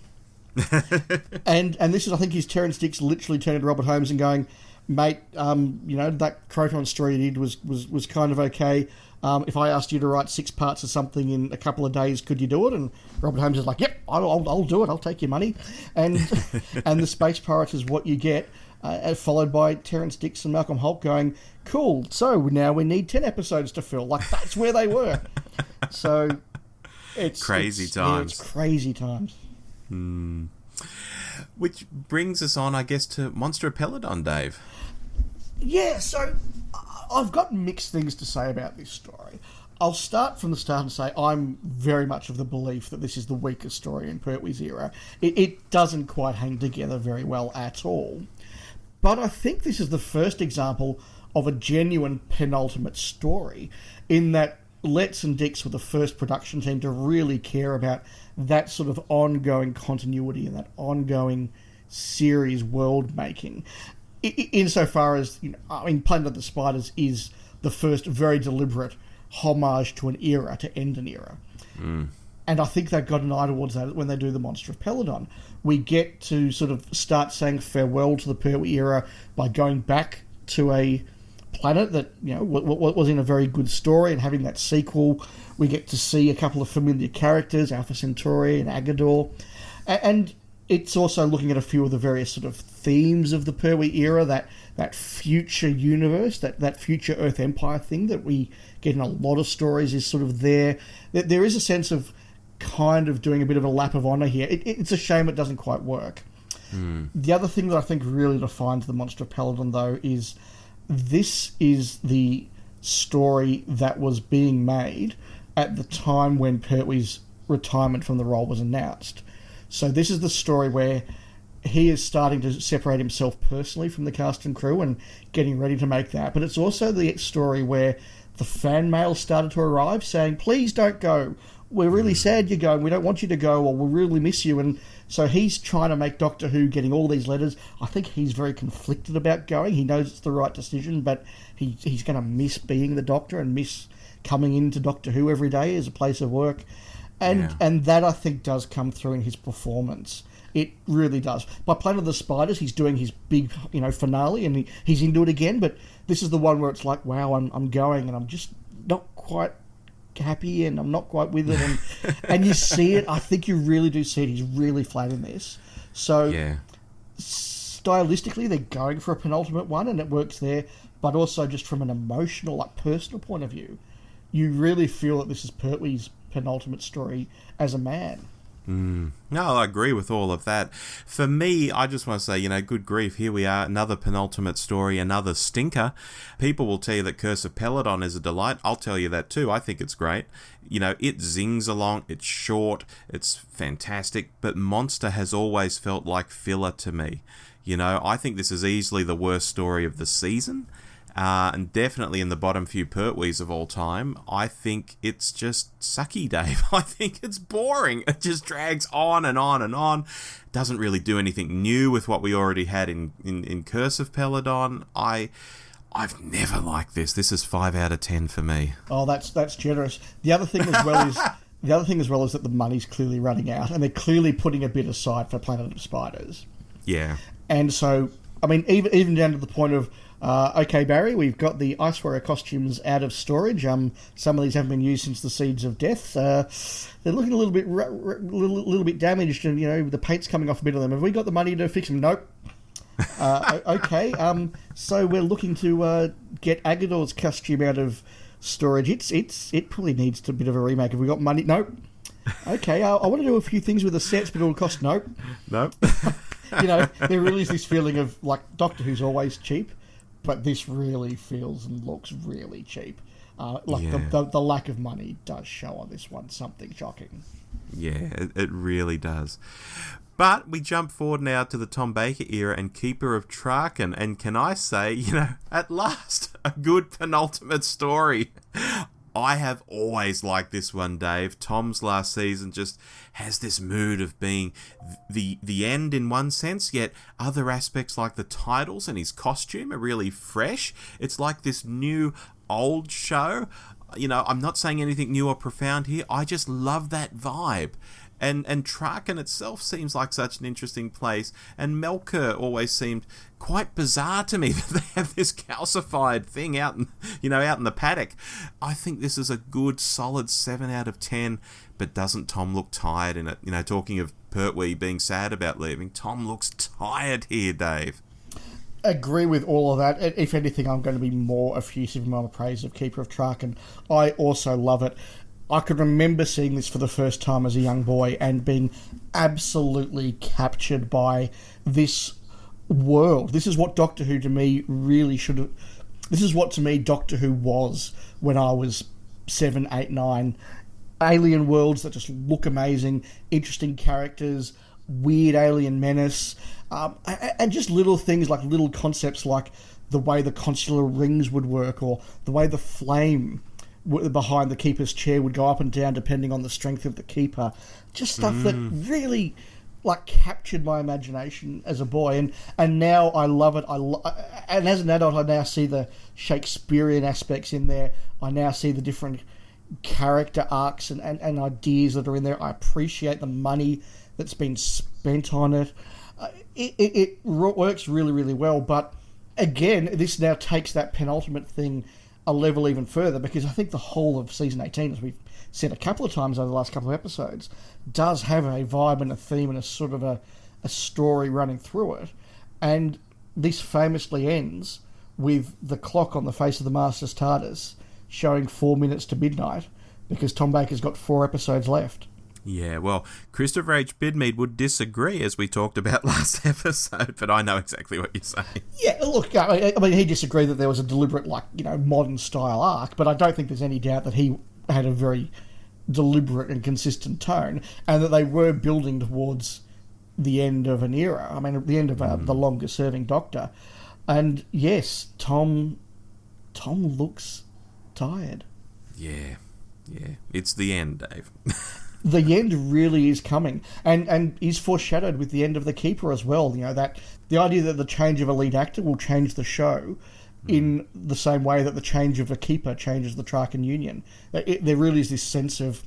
[SPEAKER 1] and this is, I think, is Terrance Dicks literally turning to Robert Holmes and going, mate, that Croton story you did was kind of okay. If I asked you to write 6 parts of something in a couple of days, could you do it? And Robert Holmes is like, yep, I'll do it. I'll take your money. And and the Space Pirates is what you get. Followed by Terrance Dicks and Malcolm Holt going, cool, so now we need 10 episodes to fill. Like, that's where they were. So, it's
[SPEAKER 2] crazy times.
[SPEAKER 1] Yeah, it's crazy times.
[SPEAKER 2] Which brings us on, I guess, to Monster of Peladon, Dave.
[SPEAKER 1] Yeah, so I've got mixed things to say about this story. I'll start from the start and say I'm very much of the belief that this is the weakest story in Pertwee's era. It doesn't quite hang together very well at all. But I think this is the first example of a genuine penultimate story, in that Letts and Dicks were the first production team to really care about that sort of ongoing continuity and that ongoing series world making. Insofar as, Planet of the Spiders is the first very deliberate homage to an era, to end an era. And I think they've got an eye towards that when they do the Monster of Peladon. We get to sort of start saying farewell to the Pertwee era by going back to a planet that, was in a very good story, and having that sequel. We get to see a couple of familiar characters, Alpha Centauri and Agador. And it's also looking at a few of the various sort of themes of the Pertwee era, that future universe, that future Earth Empire thing that we get in a lot of stories is sort of there. There is a sense of kind of doing a bit of a lap of honour here. It's a shame it doesn't quite work. The other thing that I think really defines the Monster of Peladon, though, is this is the story that was being made at the time when Pertwee's retirement from the role was announced. So this is the story where he is starting to separate himself personally from the cast and crew and getting ready to make that. But it's also the story where the fan mail started to arrive saying, please don't go. We're really sad you're going. We don't want you to go, or we'll really miss you. And so he's trying to make Doctor Who, getting all these letters. I think he's very conflicted about going. He knows it's the right decision, but he's going to miss being the Doctor and miss coming into Doctor Who every day as a place of work. And that, I think, does come through in his performance. It really does. By Planet of the Spiders, he's doing his big, finale, and he's into it again. But this is the one where it's like, wow, I'm going, and I'm just not quite happy, and I'm not quite with it. And you see it. I think you really do see it. He's really flat in this. So stylistically, they're going for a penultimate one, and it works there. But also just from an emotional, personal point of view, you really feel that this is Pertwee's penultimate story as a man.
[SPEAKER 2] No, I agree with all of that. For me, I just want to say, good grief, here we are, another penultimate story, another stinker. People will tell you that Curse of Peladon is a delight. I'll tell you that too. I think it's great. It zings along, it's short, it's fantastic, but Monster has always felt like filler to me. I think this is easily the worst story of the season. And definitely in the bottom few Pertwees of all time. I think it's just sucky, Dave. I think it's boring. It just drags on and on and on. Doesn't really do anything new with what we already had in Curse of Peladon. I've never liked this. This is 5 out of 10 for me.
[SPEAKER 1] Oh, that's generous. The other thing as well is that the money's clearly running out, and they're clearly putting a bit aside for Planet of Spiders.
[SPEAKER 2] Yeah.
[SPEAKER 1] And so, even down to the point of, okay, Barry, we've got the Ice Warrior costumes out of storage. Some of these haven't been used since the Seeds of Death. They're looking a little bit damaged, and the paint's coming off a bit of them. Have we got the money to fix them? Nope. Okay. So we're looking to get Agador's costume out of storage. It probably needs a bit of a remake. Have we got money? Nope. Okay. I want to do a few things with the sets, but it'll cost. Nope.
[SPEAKER 2] Nope.
[SPEAKER 1] There really is this feeling of Doctor Who's always cheap. But this really feels and looks really cheap. The lack of money does show on this one. Something shocking.
[SPEAKER 2] Yeah, it really does. But we jump forward now to the Tom Baker era and Keeper of Traken. And can I say, at last, a good penultimate story. I have always liked this one, Dave. Tom's last season just has this mood of being the end in one sense, yet other aspects like the titles and his costume are really fresh. It's like this new old show. I'm not saying anything new or profound here. I just love that vibe. And Traken itself seems like such an interesting place, and Melkur always seemed quite bizarre to me that they have this calcified thing out in the paddock. I think this is a good, solid 7 out of 10, but doesn't Tom look tired in it? Talking of Pertwee being sad about leaving, Tom looks tired here, Dave.
[SPEAKER 1] Agree with all of that. If anything, I'm going to be more effusive in my praise of Keeper of Traken. I also love it. I could remember seeing this for the first time as a young boy and being absolutely captured by this world. This is what Doctor Who to me really should have... This is what to me Doctor Who was when I was 7, 8, 9. Alien worlds that just look amazing, interesting characters, weird alien menace, and just little things like little concepts like the way the consular rings would work, or the way the flame behind the Keeper's chair would go up and down depending on the strength of the Keeper. Just stuff that really captured my imagination as a boy, and now I love it. And as an adult, I now see the Shakespearean aspects in there. I now see the different character arcs and ideas that are in there. I appreciate the money that's been spent on it. It works really, really well, but again, this now takes that penultimate thing a level even further, because I think the whole of season 18, as we've said a couple of times over the last couple of episodes, does have a vibe and a theme and a sort of a story running through it. And this famously ends with the clock on the face of the Master's TARDIS showing 4 minutes to midnight, because Tom Baker's got 4 episodes left.
[SPEAKER 2] Yeah, well, Christopher H. Bidmead would disagree, as we talked about last episode, but I know exactly what you're saying.
[SPEAKER 1] Yeah, look, I mean, he disagreed that there was a deliberate, modern style arc, but I don't think there's any doubt that he had a very deliberate and consistent tone, and that they were building towards the end of an era. I mean, the end of the longest-serving Doctor. And yes, Tom looks tired.
[SPEAKER 2] Yeah, it's the end, Dave.
[SPEAKER 1] The end really is coming, and is foreshadowed with the end of The Keeper as well. That the idea that the change of a lead actor will change the show in the same way that the change of a keeper changes the Traken Union. There really is this sense of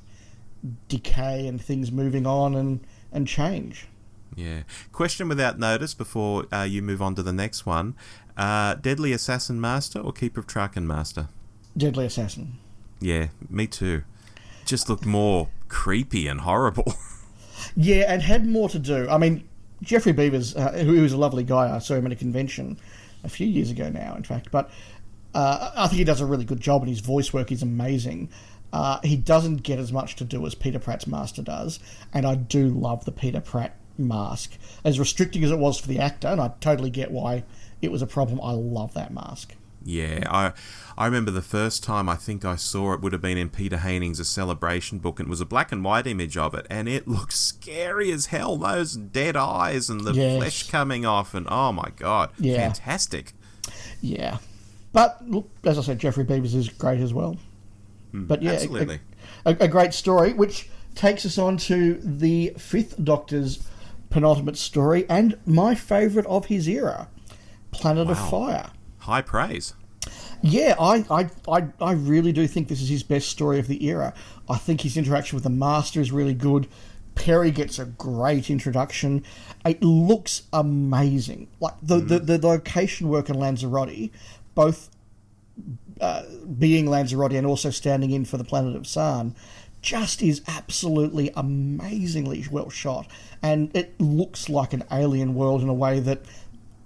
[SPEAKER 1] decay and things moving on and change.
[SPEAKER 2] Yeah. Question without notice before you move on to the next one. Deadly Assassin Master or Keeper of Traken Master?
[SPEAKER 1] Deadly Assassin.
[SPEAKER 2] Yeah, me too. Just looked more creepy and horrible.
[SPEAKER 1] Yeah, and had more to do. I mean, Geoffrey Beevers, who was a lovely guy, I saw him at a convention a few years ago now, in fact, but I think he does a really good job, and his voice work is amazing. He doesn't get as much to do as Peter Pratt's Master does, and I do love the Peter Pratt mask. As restricting as it was for the actor, and I totally get why it was a problem, I love that mask.
[SPEAKER 2] Yeah, I remember the first time I think I saw it would have been in Peter Heining's A Celebration book, and it was a black and white image of it, and it looked scary as hell. Those dead eyes and the flesh coming off, and oh my god, fantastic.
[SPEAKER 1] Yeah, but look, as I said, Geoffrey Beevers is great as well. But yeah,
[SPEAKER 2] absolutely,
[SPEAKER 1] a great story, which takes us on to the Fifth Doctor's penultimate story, and my favourite of his era, Planet of Fire.
[SPEAKER 2] High praise.
[SPEAKER 1] Yeah, I really do think this is his best story of the era. I think his interaction with the Master is really good. Perry gets a great introduction. It looks amazing. Like the location work in Lanzarote, both being Lanzarote and also standing in for the planet of Sarn, just is absolutely amazingly well shot. And it looks like an alien world in a way that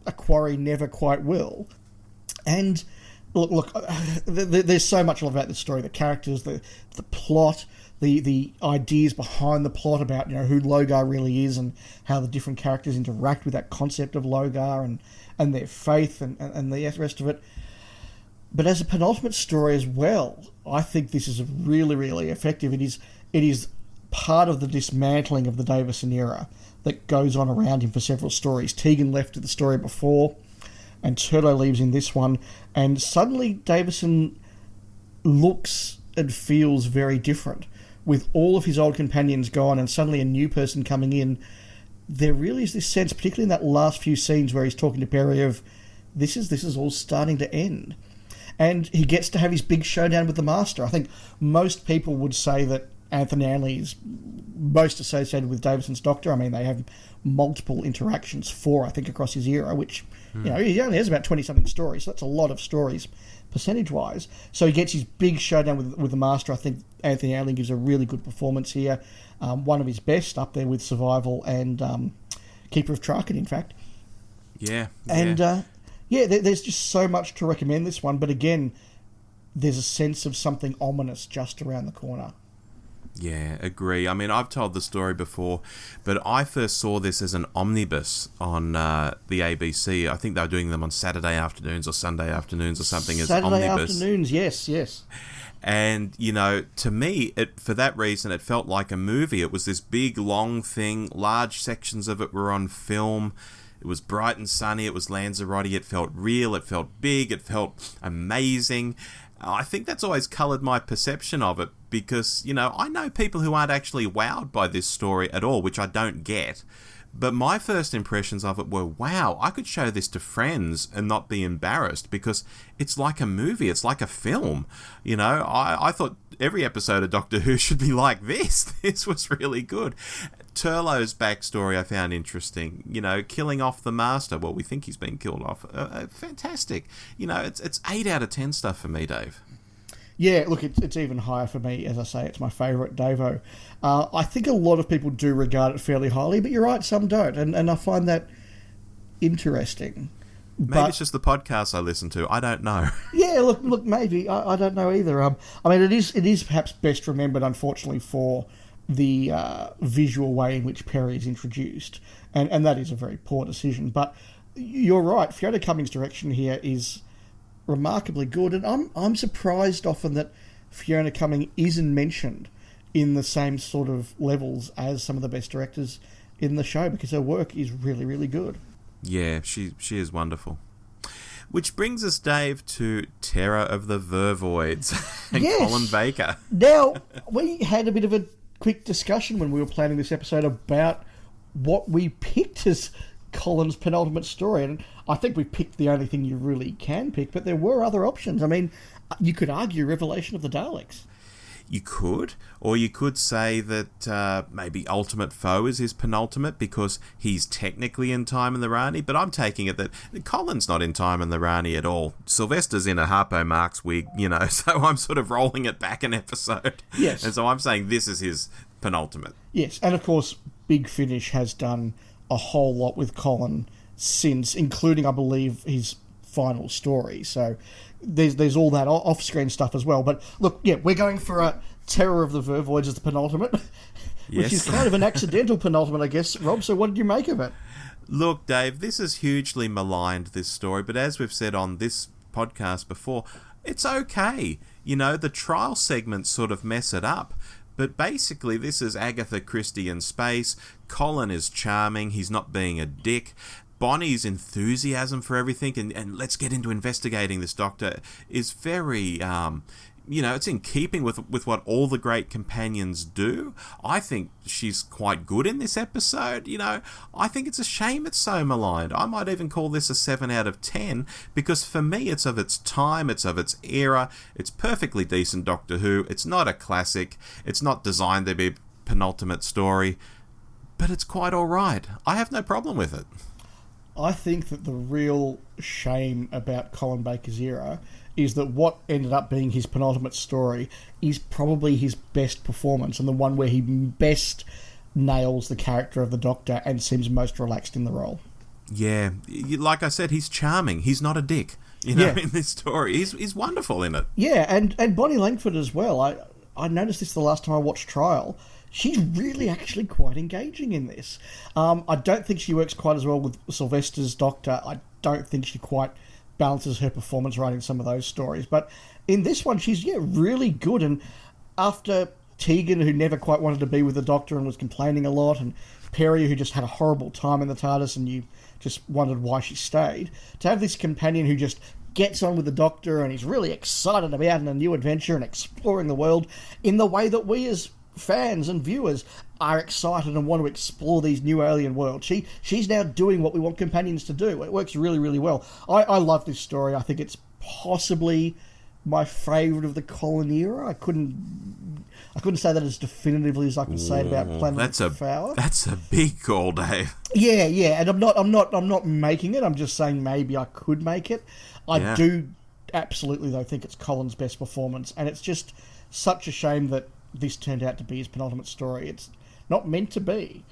[SPEAKER 1] a Quarry never quite will. And look, there's so much about this story. The characters, the plot, the ideas behind the plot about who Logar really is and how the different characters interact with that concept of Logar and their faith and the rest of it. But as a penultimate story as well, I think this is really, really effective. It is part of the dismantling of the Davison era that goes on around him for several stories. Tegan left the story before, and Turlo leaves in this one, and suddenly Davison looks and feels very different. With all of his old companions gone and suddenly a new person coming in, there really is this sense, particularly in that last few scenes where he's talking to Perry, of this is all starting to end. And he gets to have his big showdown with the Master. I think most people would say that Anthony Anley is most associated with Davison's Doctor. I mean, they have multiple interactions, 4, I think, across his era, which, he only has about 20-something stories, so that's a lot of stories percentage-wise. So he gets his big showdown with the Master. I think Anthony Anley gives a really good performance here. One of his best, up there with Survival and Keeper of Traken, in fact.
[SPEAKER 2] Yeah.
[SPEAKER 1] And, there's just so much to recommend this one, but again, there's a sense of something ominous just around the corner.
[SPEAKER 2] Yeah, agree. I mean, I've told the story before, but I first saw this as an omnibus on the ABC. I think they were doing them on Saturday afternoons or Sunday afternoons or something as omnibus.
[SPEAKER 1] Saturday afternoons, yes.
[SPEAKER 2] And, to me, for that reason, it felt like a movie. It was this big, long thing. Large sections of it were on film. It was bright and sunny. It was Lanzarote. It felt real. It felt big. It felt amazing. I think that's always coloured my perception of it because, I know people who aren't actually wowed by this story at all, which I don't get. But my first impressions of it were, wow, I could show this to friends and not be embarrassed because it's like a movie. It's like a film. I thought every episode of Doctor Who should be like this. This was really good. Turlo's backstory I found interesting. Killing off the Master. Well, we think he's been killed off. Fantastic. It's 8 out of 10 stuff for me, Dave.
[SPEAKER 1] Yeah, look, it's even higher for me. As I say, it's my favourite Davo. I think a lot of people do regard it fairly highly, but you're right, some don't. And I find that interesting.
[SPEAKER 2] Maybe it's just the podcast I listen to. I don't know.
[SPEAKER 1] Yeah, look, maybe. I don't know either. I mean, it is perhaps best remembered, unfortunately, for the visual way in which Perry is introduced, and that is a very poor decision. But you're right, Fiona Cummings' direction here is remarkably good, and I'm surprised often that Fiona Cummings isn't mentioned in the same sort of levels as some of the best directors in the show, because her work is really, really good.
[SPEAKER 2] Yeah, she is wonderful. Which brings us, Dave, to Terror of the Vervoids and
[SPEAKER 1] Yes.
[SPEAKER 2] Colin Baker.
[SPEAKER 1] Now, we had a bit of a quick discussion when we were planning this episode about what we picked as Colin's penultimate story, and I think we picked the only thing you really can pick, but there were other options. I mean, you could argue Revelation of the Daleks.
[SPEAKER 2] You could, or you could say that maybe Ultimate Foe is his penultimate because he's technically in Time in the Rani, but I'm taking it that Colin's not in Time in the Rani at all. Sylvester's in a Harpo Marx wig, so I'm sort of rolling it back an episode.
[SPEAKER 1] Yes.
[SPEAKER 2] And so I'm saying this is his penultimate.
[SPEAKER 1] Yes, and of course, Big Finish has done a whole lot with Colin since, including, I believe, his final story. So there's all that off-screen stuff as well. But look, yeah, we're going for a Terror of the Vervoids as the penultimate, which is kind of an accidental penultimate, I guess. Rob, so what did you make of it?
[SPEAKER 2] Look, Dave, this is hugely maligned, this story, but as we've said on this podcast before, it's okay. The trial segments sort of mess it up. But basically, this is Agatha Christie in space. Colin is charming. He's not being a dick. Bonnie's enthusiasm for everything and let's get into investigating this doctor is very, it's in keeping with what all the great companions do. I think she's quite good in this episode. I think it's a shame it's so maligned. I might even call this a 7 out of 10 because for me it's of its time, it's of its era, it's perfectly decent Doctor Who. It's not a classic, it's not designed to be a penultimate story, but it's quite alright. I have no problem with it.
[SPEAKER 1] I think that the real shame about Colin Baker's era is that what ended up being his penultimate story is probably his best performance and the one where he best nails the character of the Doctor and seems most relaxed in the role.
[SPEAKER 2] Yeah, like I said, he's charming. He's not a dick, in this story. He's wonderful in it.
[SPEAKER 1] Yeah, and Bonnie Langford as well. I noticed this the last time I watched Trial. She's really actually quite engaging in this. I don't think she works quite as well with Sylvester's Doctor. I don't think she quite balances her performance right in some of those stories. But in this one, she's really good. And after Tegan, who never quite wanted to be with the Doctor and was complaining a lot, and Perry, who just had a horrible time in the TARDIS and you just wondered why she stayed, to have this companion who just gets on with the Doctor and he's really excited about a new adventure and exploring the world in the way that we as fans and viewers are excited and want to explore these new alien worlds. She's now doing what we want companions to do. It works really, really well. I love this story. I think it's possibly my favourite of the Colin era. I couldn't say that as definitively as I can say it about Planet of Power.
[SPEAKER 2] That's a big call, Dave.
[SPEAKER 1] Yeah, and I'm not making it. I'm just saying maybe I could make it. I do absolutely though think it's Colin's best performance, and it's just such a shame that this turned out to be his penultimate story. It's not meant to be.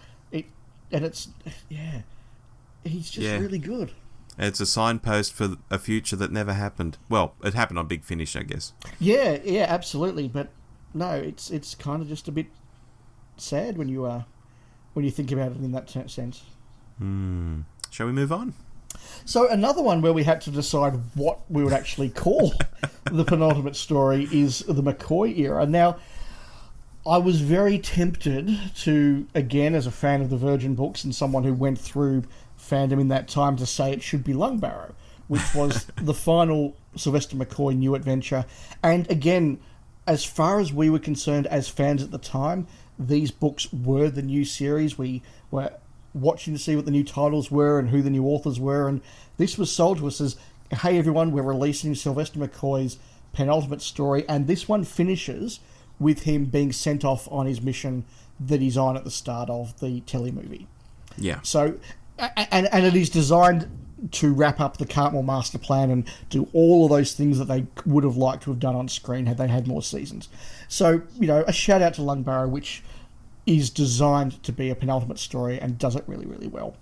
[SPEAKER 1] He's just really good.
[SPEAKER 2] It's a signpost for a future that never happened. Well, it happened on Big Finish, I guess.
[SPEAKER 1] Yeah, absolutely. But no, it's kind of just a bit sad when you think about it in that sense.
[SPEAKER 2] Shall we move on?
[SPEAKER 1] So another one where we had to decide what we would actually call the penultimate story is the McCoy era. Now, I was very tempted to, again, as a fan of the Virgin books and someone who went through fandom in that time, to say it should be Lungbarrow, which was the final Sylvester McCoy new adventure. And again, as far as we were concerned as fans at the time, these books were the new series. We were watching to see what the new titles were and who the new authors were, and this was sold to us as, hey everyone, we're releasing Sylvester McCoy's penultimate story, and this one finishes with him being sent off on his mission that he's on at the start of the telemovie.
[SPEAKER 2] Yeah.
[SPEAKER 1] So, and it is designed to wrap up the Cartmel master plan and do all of those things that they would have liked to have done on screen had they had more seasons. So, a shout out to Lungbarrow, which is designed to be a penultimate story and does it really, really well.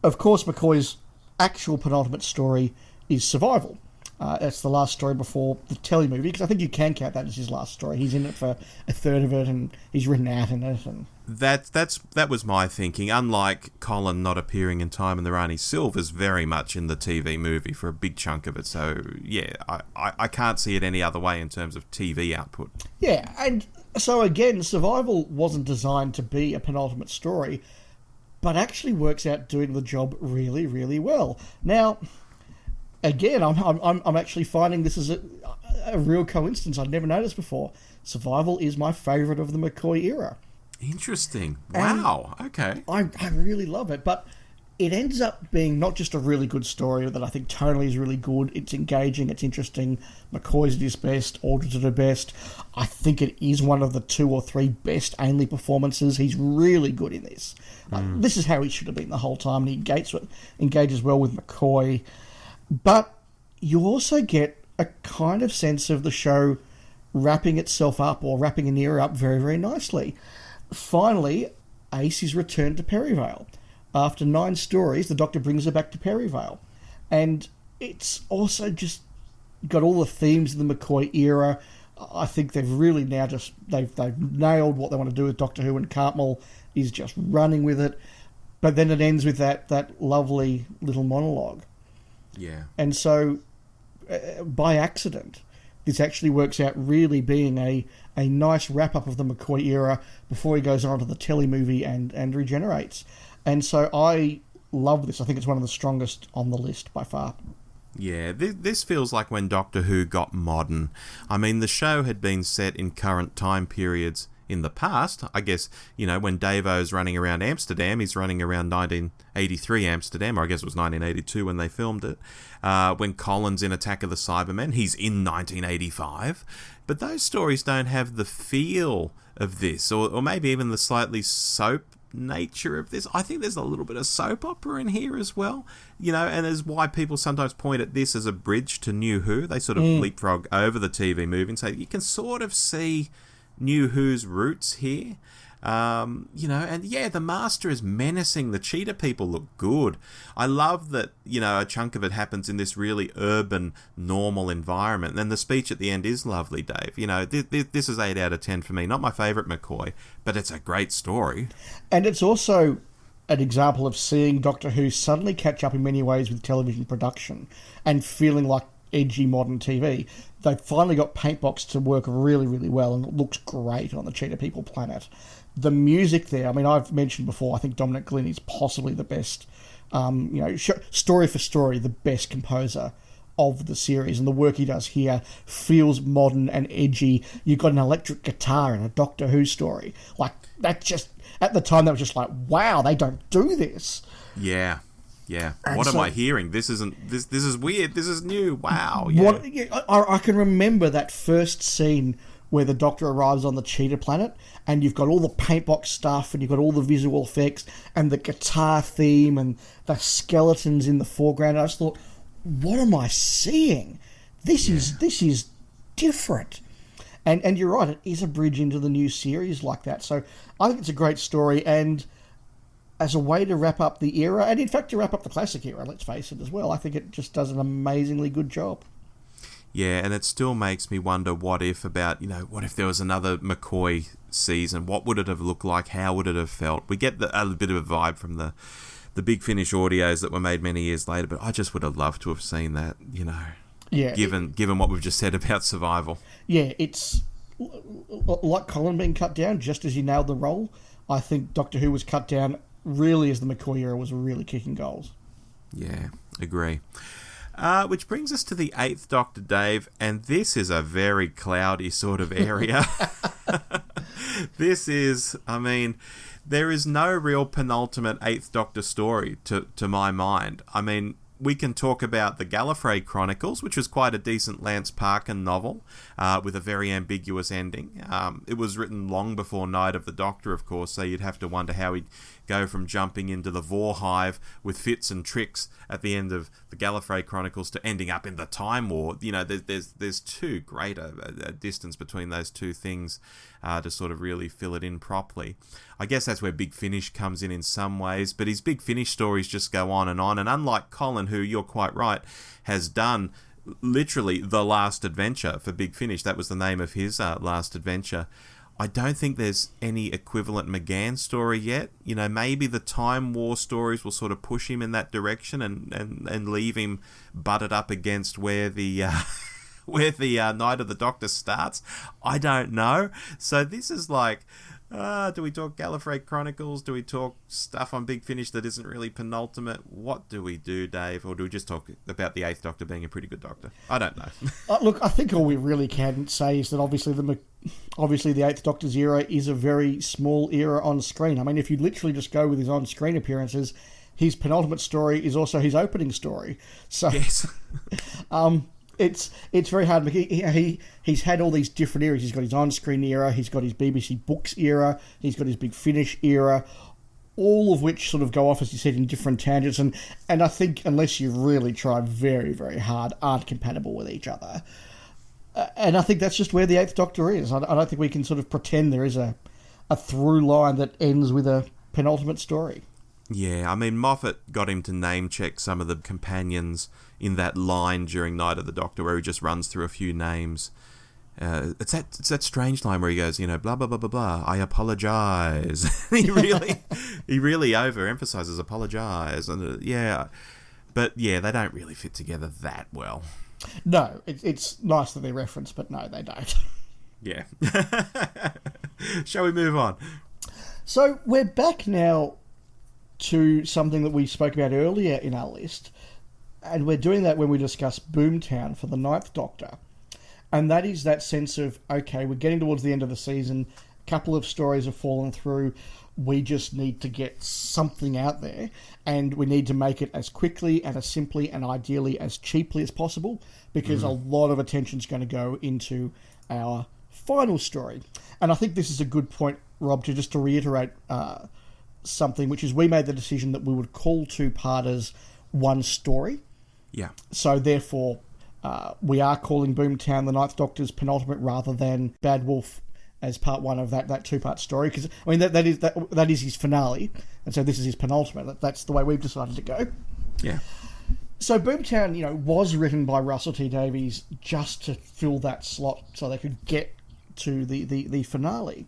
[SPEAKER 1] Of course, McCoy's actual penultimate story is Survival. It's the last story before the telly movie, because I think you can count that as his last story. He's in it for a third of it, and he's written out in it. And
[SPEAKER 2] that was my thinking. Unlike Colin not appearing in Time and the Rani, Silver's very much in the TV movie for a big chunk of it. So yeah, I can't see it any other way in terms of TV output.
[SPEAKER 1] Yeah, and so again, Survival wasn't designed to be a penultimate story, but actually works out doing the job really, really well. Now, again, I'm actually finding this is a real coincidence I'd never noticed before. Survival is my favourite of the McCoy era.
[SPEAKER 2] Interesting. Wow. Okay.
[SPEAKER 1] I really love it, but it ends up being not just a really good story that I think tonally is really good. It's engaging, it's interesting. McCoy's at his best, Aldridge at her best. I think it is one of the 2 or 3 best Ainley performances. He's really good in this. This is how he should have been the whole time, and he engages well with McCoy. But you also get a kind of sense of the show wrapping itself up, or wrapping an era up very, very nicely. Finally, Ace is returned to Perryvale. After 9 stories, the Doctor brings her back to Perryvale. And it's also just got all the themes of the McCoy era. I think they've really now they've nailed what they want to do with Doctor Who, and Cartmel is just running with it. But then it ends with that lovely little monologue.
[SPEAKER 2] Yeah.
[SPEAKER 1] And so, by accident, this actually works out really being a nice wrap-up of the McCoy era before he goes on to the telly movie and regenerates. And so I love this. I think it's one of the strongest on the list by far.
[SPEAKER 2] Yeah, this feels like when Doctor Who got modern. I mean, the show had been set in current time periods in the past. I guess, when Davo's running around Amsterdam, he's running around 1983 Amsterdam, or I guess it was 1982 when they filmed it. When Colin's in Attack of the Cybermen, he's in 1985. But those stories don't have the feel of this, or maybe even the slightly soap nature of this. I think there's a little bit of soap opera in here as well, and is why people sometimes point at this as a bridge to New Who. They sort of leapfrog over the TV movie and say you can sort of see New Who's roots here. And yeah, the Master is menacing. The cheetah people look good. I love that, a chunk of it happens in this really urban, normal environment. And then the speech at the end is lovely, Dave. This is 8 out of 10 for me. Not my favourite McCoy, but it's a great story. And
[SPEAKER 1] it's also an example of seeing Doctor Who suddenly catch up in many ways with television production and feeling like edgy modern TV. They've finally got Paintbox to work really, really well, and it looks great on the Cheetah People planet. The music there, I mean, I've mentioned before, I think Dominic Glynn is possibly the best, story for story, the best composer of the series, and the work he does here feels modern and edgy. You've got an electric guitar in a Doctor Who story. Like, that just, at the time, that was just like, wow, they don't do this.
[SPEAKER 2] Yeah. Yeah. What am I hearing? This is weird. This is new. Wow. Yeah.
[SPEAKER 1] I can remember that first scene where the Doctor arrives on the Cheetah planet, and you've got all the Paintbox stuff, and you've got all the visual effects, and the guitar theme, and the skeletons in the foreground. I just thought, what am I seeing? This is different. And you're right, it is a bridge into the new series like that. So I think it's a great story, and as a way to wrap up the era, and in fact to wrap up the classic era, let's face it as well, I think it just does an amazingly good job.
[SPEAKER 2] Yeah, and it still makes me wonder what if there was another McCoy season, what would it have looked like, how would it have felt? We get a bit of a vibe from the Big Finish audios that were made many years later, but I just would have loved to have seen that,
[SPEAKER 1] Yeah,
[SPEAKER 2] given what we've just said about Survival.
[SPEAKER 1] Yeah, it's like Colin being cut down, just as he nailed the role. I think Doctor Who was cut down really as the McCoy era was really kicking goals.
[SPEAKER 2] Yeah, agree. Which brings us to the 8th Doctor, Dave, and this is a very cloudy sort of area. This is, there is no real penultimate 8th Doctor story to my mind. We can talk about the Gallifrey Chronicles, which was quite a decent Lance Parkin novel, with a very ambiguous ending. It was written long before Night of the Doctor, of course, so you'd have to wonder how he'd go from jumping into the Vor Hive with Fitz and Trix at the end of the Gallifrey Chronicles to ending up in the Time War. There's too great a distance between those two things to sort of really fill it in properly. I guess that's where Big Finish comes in some ways, but his Big Finish stories just go on, and unlike Colin, who, you're quite right, has done literally The Last Adventure for Big Finish. That was the name of his last adventure. I don't think there's any equivalent McGann story yet. You know, maybe the Time War stories will sort of push him in that direction and leave him butted up against where the where the Night of the Doctor starts. I don't know. So this is like, do we talk Gallifrey Chronicles? Do we talk stuff on Big Finish that isn't really penultimate? What do we do, Dave? Or do we just talk about the Eighth Doctor being a pretty good Doctor? I don't know.
[SPEAKER 1] Look, I think all we really can say is that obviously the Eighth Doctor's era is a very small era on screen. I mean, if you literally just go with his on-screen appearances, his penultimate story is also his opening story. So,
[SPEAKER 2] yes.
[SPEAKER 1] It's very hard. He's had all these different eras. He's got his on-screen era, he's got his BBC Books era, he's got his Big Finish era, all of which sort of go off, as you said, in different tangents. And I think, unless you really try very, very hard, aren't compatible with each other. And I think that's just where the Eighth Doctor is. I don't think we can sort of pretend there is a through line that ends with a penultimate story.
[SPEAKER 2] Yeah, I mean, Moffat got him to name-check some of the companions in that line during Night of the Doctor where he just runs through a few names. It's that strange line where he goes, you know, blah, blah, blah, blah, blah, I apologise. he really overemphasises apologise. And but yeah, they don't really fit together that well.
[SPEAKER 1] No, it's nice that they're referenced, but no, they don't.
[SPEAKER 2] Yeah. Shall we move on?
[SPEAKER 1] So we're back now to something that we spoke about earlier in our list, and we're doing that when we discuss Boomtown for the Ninth Doctor, and that is that sense of, okay, we're getting towards the end of the season, a couple of stories have fallen through, we just need to get something out there, and we need to make it as quickly and as simply and ideally as cheaply as possible, because a lot of attention's going to go into our final story. And I think this is a good point, Rob, to reiterate something, which is we made the decision that we would call two-parters one story.
[SPEAKER 2] Yeah.
[SPEAKER 1] So therefore, we are calling Boomtown the Ninth Doctor's penultimate rather than Bad Wolf as part one of that two-part story. Because I mean that is his finale, and so this is his penultimate. That's the way we've decided to go.
[SPEAKER 2] Yeah.
[SPEAKER 1] So Boomtown, was written by Russell T Davies just to fill that slot so they could get to the finale.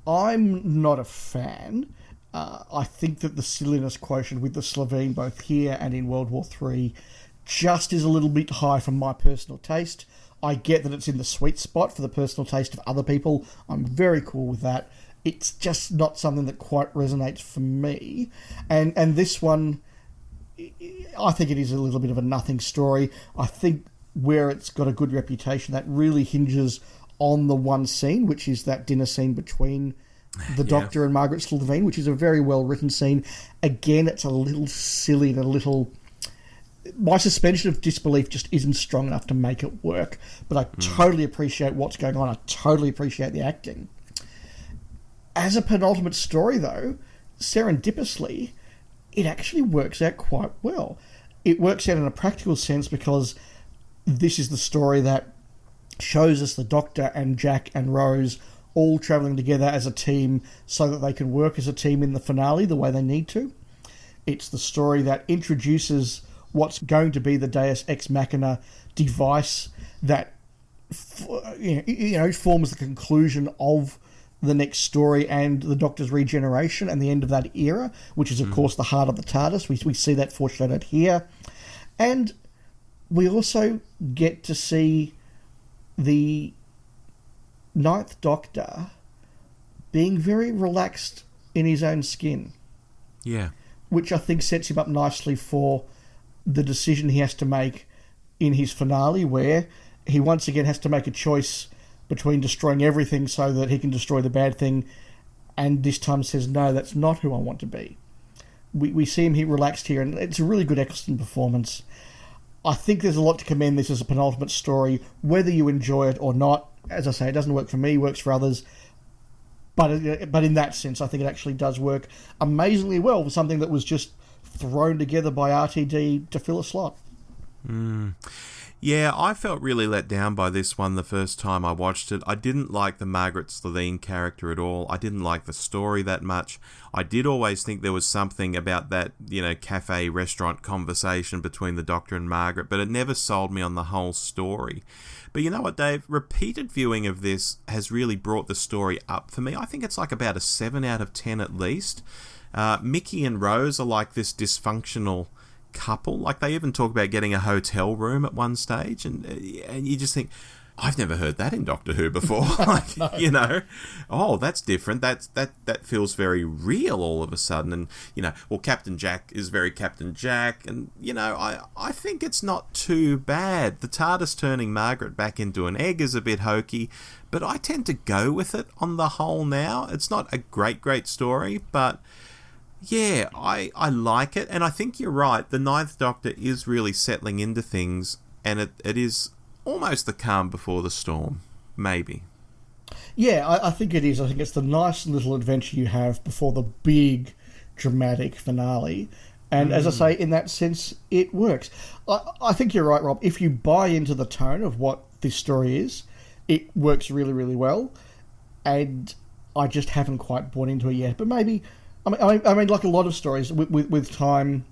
[SPEAKER 1] I'm not a fan. I think that the silliness quotient with the Slovene, both here and in World War III, just is a little bit high for my personal taste. I get that it's in the sweet spot for the personal taste of other people. I'm very cool with that. It's just not something that quite resonates for me. And this one, I think it is a little bit of a nothing story. I think where it's got a good reputation, that really hinges on the one scene, which is that dinner scene between the Doctor and Margaret Slovene, which is a very well-written scene. Again, it's a little silly and a little... My suspension of disbelief just isn't strong enough to make it work, but I totally appreciate what's going on. I totally appreciate the acting. As a penultimate story, though, serendipitously, it actually works out quite well. It works out in a practical sense because this is the story that shows us the Doctor and Jack and Rose all travelling together as a team so that they can work as a team in the finale the way they need to. It's the story that introduces what's going to be the Deus Ex Machina device that forms the conclusion of the next story and the Doctor's regeneration and the end of that era, which is, of course, the heart of the TARDIS. We see that foreshadowed here. And we also get to see the Ninth Doctor being very relaxed in his own skin.
[SPEAKER 2] Yeah.
[SPEAKER 1] Which I think sets him up nicely for the decision he has to make in his finale, where he once again has to make a choice between destroying everything so that he can destroy the bad thing, and this time says, no, that's not who I want to be. We see him here relaxed here, and it's a really good Eccleston performance. I think there's a lot to commend this as a penultimate story, whether you enjoy it or not. As I say, it doesn't work for me, it works for others. But in that sense, I think it actually does work amazingly well for something that was just thrown together by RTD to fill a slot.
[SPEAKER 2] Yeah, I felt really let down by this one the first time I watched it. I didn't like the Margaret Slitheen character at all. I didn't like the story that much. I did always think there was something about that, cafe restaurant conversation between the Doctor and Margaret, but it never sold me on the whole story. But you know what, Dave? Repeated viewing of this has really brought the story up for me. I think it's like about a 7 out of 10 at least. Mickey and Rose are like this dysfunctional couple. Like, they even talk about getting a hotel room at one stage, and you just think, I've never heard that in Doctor Who before.
[SPEAKER 1] No.
[SPEAKER 2] Oh, that's different. That feels very real all of a sudden. And Captain Jack is very Captain Jack, and I think it's not too bad. The TARDIS turning Margaret back into an egg is a bit hokey, but I tend to go with it on the whole now. It's not a great story, but yeah, I like it, and I think you're right. The Ninth Doctor is really settling into things, and it is almost the calm before the storm, maybe.
[SPEAKER 1] Yeah, I think it is. I think it's the nice little adventure you have before the big, dramatic finale. And as I say, in that sense, it works. I think you're right, Rob. If you buy into the tone of what this story is, it works really, really well. And I just haven't quite bought into it yet. But maybe... I mean, like a lot of stories, with time,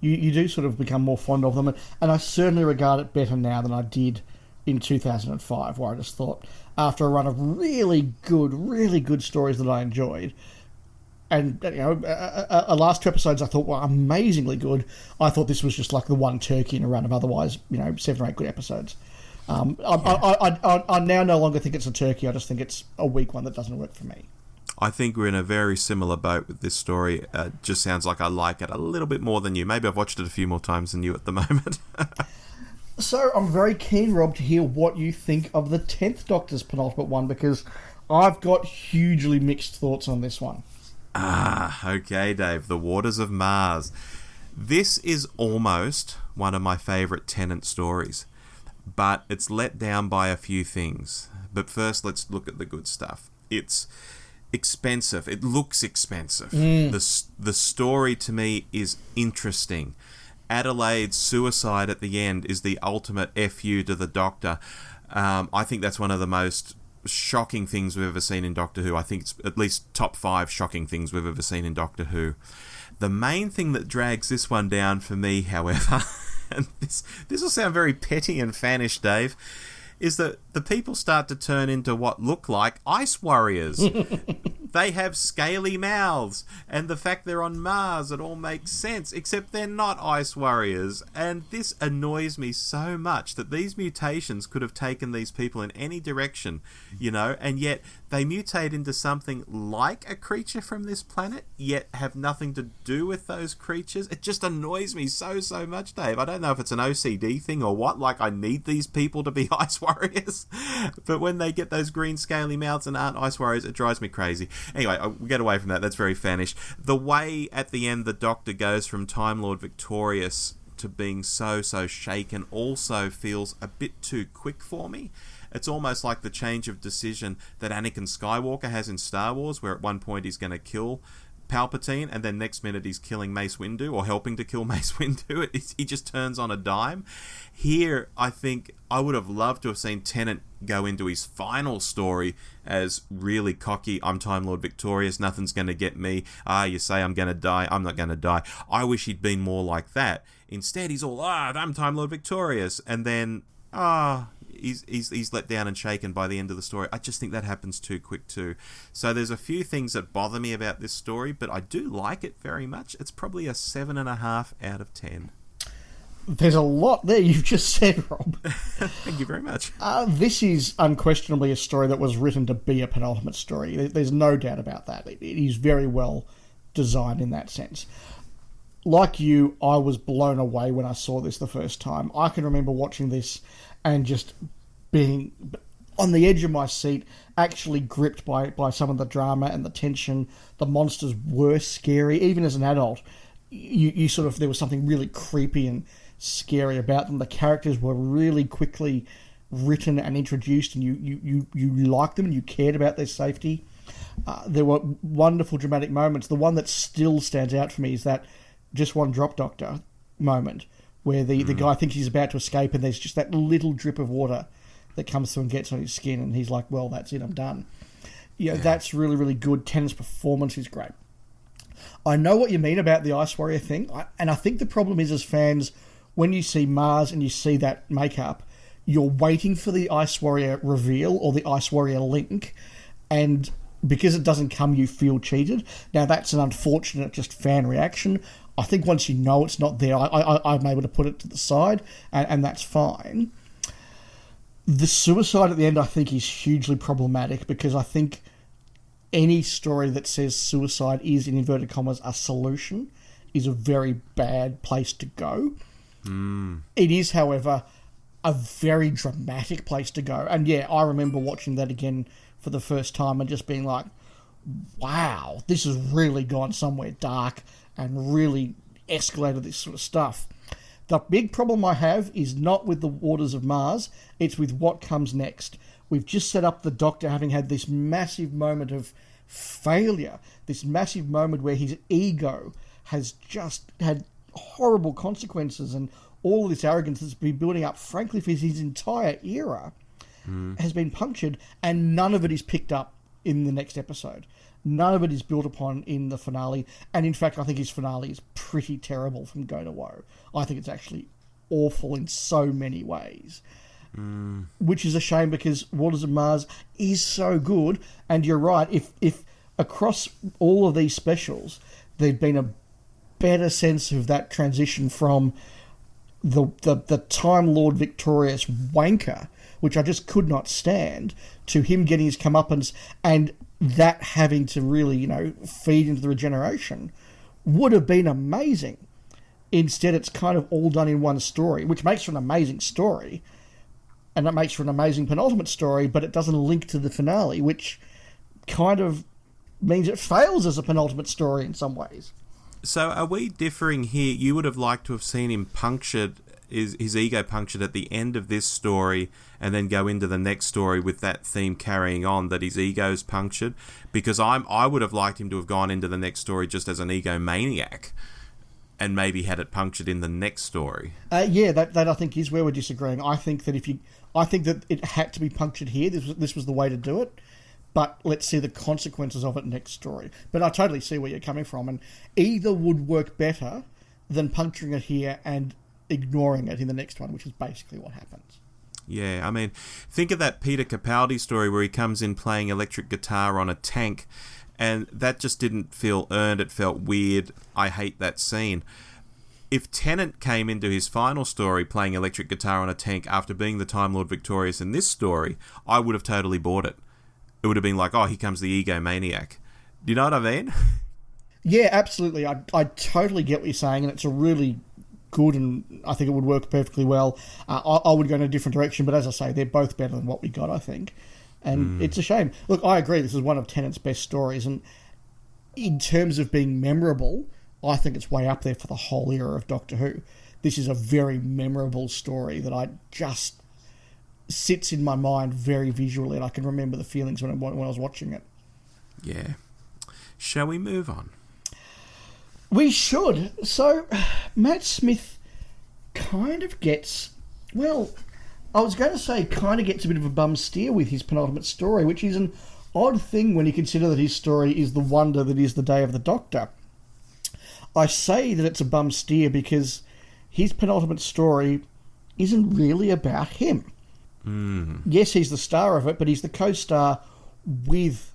[SPEAKER 1] you do sort of become more fond of them, and I certainly regard it better now than I did in 2005, where I just thought, after a run of really good stories that I enjoyed, and a last 2 episodes I thought were amazingly good, I thought this was just like the one turkey in a run of otherwise 7 or 8 good episodes. I now no longer think it's a turkey. I just think it's a weak one that doesn't work for me.
[SPEAKER 2] I think we're in a very similar boat with this story. Just sounds like I like it a little bit more than you. Maybe I've watched it a few more times than you at the moment.
[SPEAKER 1] So I'm very keen, Rob, to hear what you think of the 10th Doctor's penultimate one, because I've got hugely mixed thoughts on this one.
[SPEAKER 2] Okay, Dave. The Waters of Mars. This is almost one of my favourite Tennant stories, but it's let down by a few things. But first, let's look at the good stuff. It's expensive. It looks expensive. The story to me is interesting. Adelaide's suicide at the end is the ultimate FU to the Doctor. I think that's one of the most shocking things we've ever seen in Doctor Who. I think it's at least top 5 shocking things we've ever seen in Doctor Who. The main thing that drags this one down for me, however, and this will sound very petty and fannish, Dave, is that the people start to turn into what look like ice warriors. They have scaly mouths, and the fact they're on Mars, it all makes sense, except they're not ice warriors. And this annoys me so much, that these mutations could have taken these people in any direction, and yet they mutate into something like a creature from this planet, yet have nothing to do with those creatures. It just annoys me so much, Dave. I don't know if it's an OCD thing or what, like I need these people to be ice warriors, but when they get those green scaly mouths and aren't ice warriors, it drives me crazy. Anyway, we get away from that. That's very fannish. The way at the end the Doctor goes from Time Lord victorious to being so shaken also feels a bit too quick for me. It's almost like the change of decision that Anakin Skywalker has in Star Wars, where at one point he's going to kill Palpatine, and then next minute he's killing Mace Windu, or helping to kill Mace Windu. He just turns on a dime. Here, I think I would have loved to have seen Tennant go into his final story as really cocky. I'm Time Lord victorious, nothing's going to get me. You say I'm going to die, I'm not going to die. I wish he'd been more like that. Instead, he's all, I'm Time Lord victorious, and then, he's let down and shaken by the end of the story. I just think that happens too quick too. So there's a few things that bother me about this story, but I do like it very much. It's probably a 7.5 out of 10.
[SPEAKER 1] There's a lot there you've just said, Rob.
[SPEAKER 2] Thank you very much.
[SPEAKER 1] This is unquestionably a story that was written to be a penultimate story. There's no doubt about that. It is very well designed in that sense. Like you, I was blown away when I saw this the first time. I can remember watching this and just being on the edge of my seat, actually gripped by some of the drama and the tension. The monsters were scary. Even as an adult, you sort of, there was something really creepy and scary about them. The characters were really quickly written and introduced, and you liked them and you cared about their safety. There were wonderful dramatic moments. The one that still stands out for me is that just one drop Doctor moment where the guy thinks he's about to escape and there's just that little drip of water that comes through and gets on his skin, and he's like, well, that's it, I'm done. That's really, really good. Tennant's performance is great. I know what you mean about the Ice Warrior thing, and I think the problem is, as fans, when you see Mars and you see that makeup, you're waiting for the Ice Warrior reveal or the Ice Warrior link, and because it doesn't come, you feel cheated. Now, that's an unfortunate just fan reaction. I think once you know it's not there, I'm able to put it to the side, and that's fine. The suicide at the end, I think, is hugely problematic, because I think any story that says suicide is, in inverted commas, a solution is a very bad place to go. It is, however, a very dramatic place to go. And yeah, I remember watching that again for the first time and just being like, wow, this has really gone somewhere dark and really escalated this sort of stuff. The big problem I have is not with the waters of Mars, it's with what comes next. We've just set up the Doctor having had this massive moment of failure, this massive moment where his ego has just had horrible consequences, and all of this arrogance that's been building up, frankly, for his entire era, has been punctured, and none of it is picked up in the next episode. None of it is built upon in the finale, and in fact, I think his finale is pretty terrible from go to woe. I think it's actually awful in so many ways, which is a shame, because Waters of Mars is so good, and you're right, if across all of these specials, there'd been a better sense of that transition from the Time Lord victorious wanker, which I just could not stand, to him getting his comeuppance, and that having to really, feed into the regeneration, would have been amazing. Instead, it's kind of all done in one story, which makes for an amazing story, and that makes for an amazing penultimate story, but it doesn't link to the finale, which kind of means it fails as a penultimate story in some ways.
[SPEAKER 2] So are we differing here? You would have liked to have seen him punctured, his ego punctured at the end of this story, and then go into the next story with that theme carrying on, that his ego's punctured, because I would have liked him to have gone into the next story just as an egomaniac, and maybe had it punctured in the next story.
[SPEAKER 1] That I think is where we're disagreeing. I think that it had to be punctured here. This was the way to do it. But let's see the consequences of it next story. But I totally see where you're coming from, and either would work better than puncturing it here and ignoring it in the next one, which is basically what happens.
[SPEAKER 2] Yeah, I mean, think of that Peter Capaldi story where he comes in playing electric guitar on a tank, and that just didn't feel earned. It felt weird. I hate that scene. If Tennant came into his final story playing electric guitar on a tank after being the Time Lord victorious in this story, I would have totally bought it. It would have been like, oh, here comes the egomaniac. Do you know what I mean?
[SPEAKER 1] Yeah, absolutely. I totally get what you're saying, and it's a really good, and I think it would work perfectly well. I would go in a different direction, but as I say, they're both better than what we got, I think. And it's a shame. Look, I agree, this is one of Tennant's best stories, and in terms of being memorable, I think it's way up there for the whole era of Doctor Who. This is a very memorable story that I just sits in my mind very visually, and I can remember the feelings when I was watching it.
[SPEAKER 2] Yeah. Shall we move on?
[SPEAKER 1] We should. So, Matt Smith kind of gets, well, I was going to say kind of gets a bit of a bum steer with his penultimate story, which is an odd thing when you consider that his story is the wonder that is the Day of the Doctor. I say that it's a bum steer because his penultimate story isn't really about him. Yes, he's the star of it, but he's the co-star with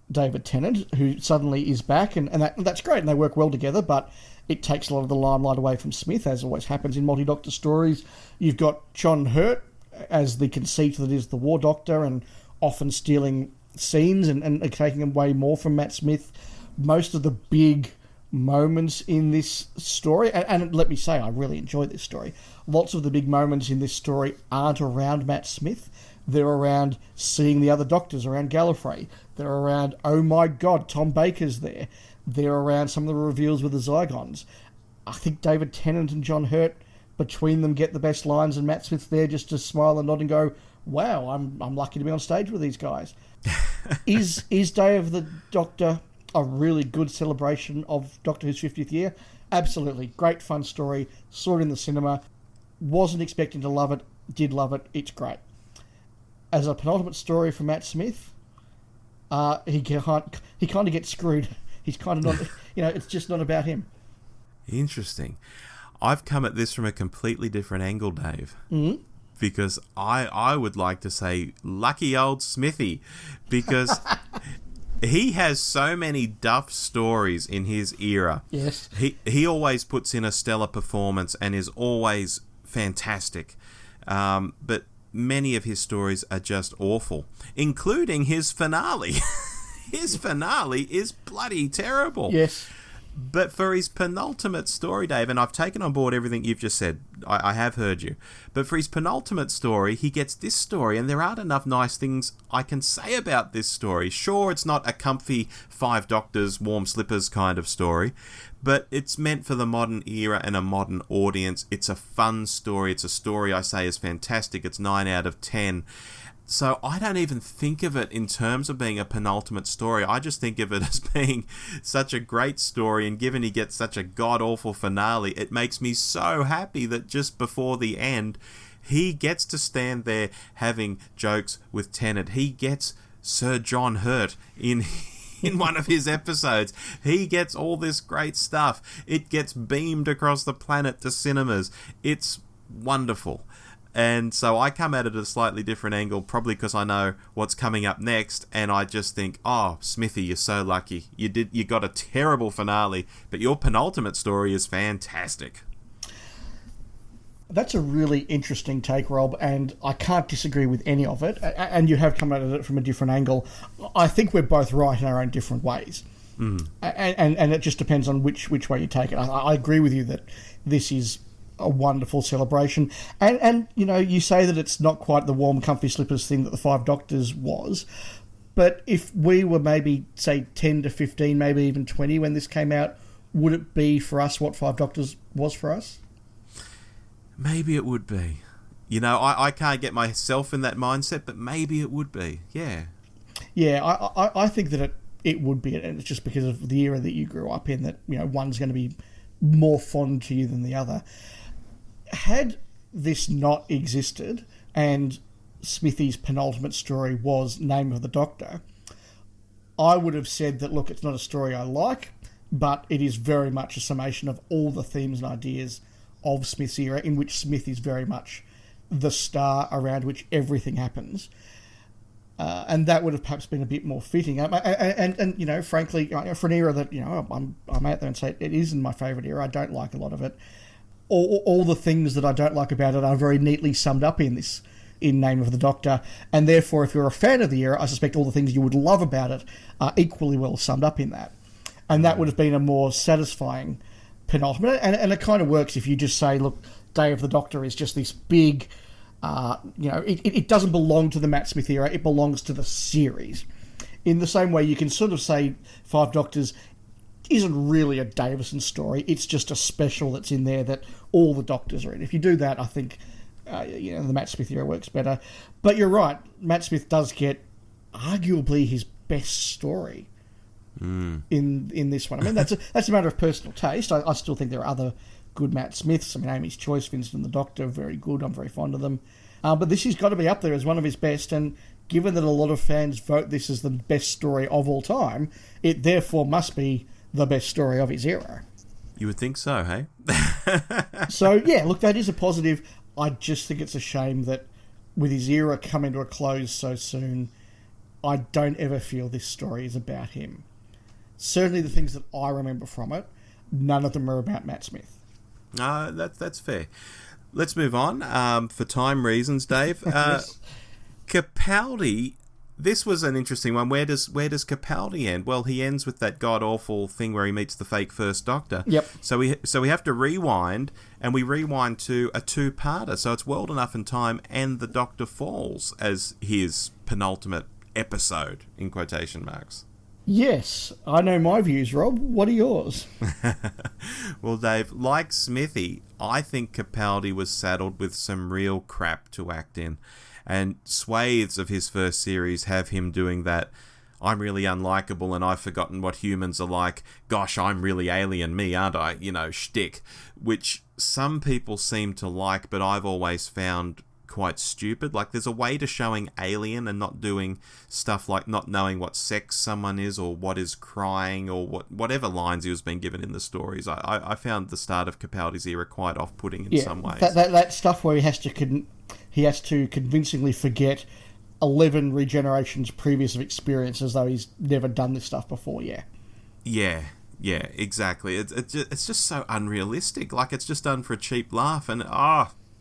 [SPEAKER 1] David Tennant, who suddenly is back, and that's great, and they work well together, but it takes a lot of the limelight away from Smith, as always happens in multi-Doctor stories. You've got John Hurt as the conceit that is the War Doctor, and often stealing scenes and taking away more from Matt Smith. Most of the big moments in this story, and let me say, I really enjoyed this story. Lots of the big moments in this story aren't around Matt Smith. They're around seeing the other Doctors around Gallifrey. They're around, oh my God, Tom Baker's there. They're around some of the reveals with the Zygons. I think David Tennant and John Hurt, between them, get the best lines, and Matt Smith's there just to smile and nod and go, wow, I'm lucky to be on stage with these guys. Is Day of the Doctor a really good celebration of Doctor Who's 50th year? Absolutely. Great fun story. Saw it in the cinema. Wasn't expecting to love it. Did love it. It's great. As a penultimate story from Matt Smith, he kind of gets screwed. He's kind of not, it's just not about him.
[SPEAKER 2] Interesting. I've come at this from a completely different angle, Dave.
[SPEAKER 1] Mm-hmm.
[SPEAKER 2] Because I would like to say lucky old Smithy, because he has so many duff stories in his era.
[SPEAKER 1] Yes.
[SPEAKER 2] He always puts in a stellar performance and is always fantastic. But many of his stories are just awful, including his finale. His finale is bloody terrible.
[SPEAKER 1] Yes.
[SPEAKER 2] But for his penultimate story, Dave, and I've taken on board everything you've just said, I have heard you, but for his penultimate story, he gets this story, and there aren't enough nice things I can say about this story. Sure, it's not a comfy Five Doctors, warm slippers kind of story, but it's meant for the modern era and a modern audience. It's a fun story. It's a story I say is fantastic. It's 9 out of 10. So I don't even think of it in terms of being a penultimate story. I just think of it as being such a great story, and given he gets such a god-awful finale, it makes me so happy that just before the end, he gets to stand there having jokes with Tennant. He gets Sir John Hurt in one of his episodes. He gets all this great stuff. It gets beamed across the planet to cinemas. It's wonderful. And so I come at it at a slightly different angle, probably because I know what's coming up next, and I just think, oh, Smithy, you're so lucky. You got a terrible finale, but your penultimate story is fantastic.
[SPEAKER 1] That's a really interesting take, Rob, and I can't disagree with any of it. And you have come at it from a different angle. I think we're both right in our own different ways. Mm. And it just depends on which way you take it. I agree with you that this is a wonderful celebration, and you say that it's not quite the warm comfy slippers thing that the Five Doctors was, but if we were maybe say 10 to 15, maybe even 20 when this came out, would it be for us what Five Doctors was for us?
[SPEAKER 2] Maybe it would be. I can't get myself in that mindset, but maybe it would be. Yeah
[SPEAKER 1] I think that it would be, and it's just because of the era that you grew up in, that one's going to be more fond to you than the other. Had this not existed and Smithy's penultimate story was Name of the Doctor, I would have said that, look, it's not a story I like, but it is very much a summation of all the themes and ideas of Smith's era, in which Smith is very much the star around which everything happens. And that would have perhaps been a bit more fitting. And frankly, for an era that, I'm out there and say it isn't my favourite era, I don't like a lot of it. All the things that I don't like about it are very neatly summed up in Name of the Doctor, and therefore, if you're a fan of the era, I suspect all the things you would love about it are equally well summed up in that. And that would have been a more satisfying penultimate. And it kind of works if you just say, look, Day of the Doctor is just this big... it doesn't belong to the Matt Smith era, it belongs to the series. In the same way, you can sort of say Five Doctors isn't really a Davison story, it's just a special that's in there that all the Doctors are in. If you do that, I think the Matt Smith era works better. But you're right, Matt Smith does get arguably his best story in this one. I mean, that's a matter of personal taste. I still think there are other good Matt Smiths. I mean, Amy's Choice, Vincent and the Doctor, very good. I'm very fond of them. But this has got to be up there as one of his best, and given that a lot of fans vote this as the best story of all time, it therefore must be the best story of his era.
[SPEAKER 2] You would think so, hey?
[SPEAKER 1] So, yeah, look, that is a positive. I just think it's a shame that with his era coming to a close so soon, I don't ever feel this story is about him. Certainly the things that I remember from it, none of them are about Matt Smith.
[SPEAKER 2] That's fair. Let's move on. For time reasons, Dave.
[SPEAKER 1] Yes.
[SPEAKER 2] Capaldi, this was an interesting one. Where does Capaldi end? Well, he ends with that god-awful thing where he meets the fake First Doctor.
[SPEAKER 1] Yep.
[SPEAKER 2] So we have to rewind, and we rewind to a two-parter. So it's World Enough and Time and The Doctor Falls as his penultimate episode, in quotation marks.
[SPEAKER 1] Yes, I know my views, Rob. What are yours?
[SPEAKER 2] Well, Dave, like Smithy, I think Capaldi was saddled with some real crap to act in. And swathes of his first series have him doing that I'm really unlikable and I've forgotten what humans are like. Gosh, I'm really alien me, aren't I? Shtick. Which some people seem to like, but I've always found quite stupid. Like, there's a way to showing alien and not doing stuff like not knowing what sex someone is or what is crying or whatever lines he was being given in the stories. I found the start of Capaldi's era quite off-putting in some ways.
[SPEAKER 1] That stuff where he has to convincingly forget 11 regenerations previous of experience as though he's never done this stuff before.
[SPEAKER 2] Yeah, exactly. It's just so unrealistic. Like, it's just done for a cheap laugh, and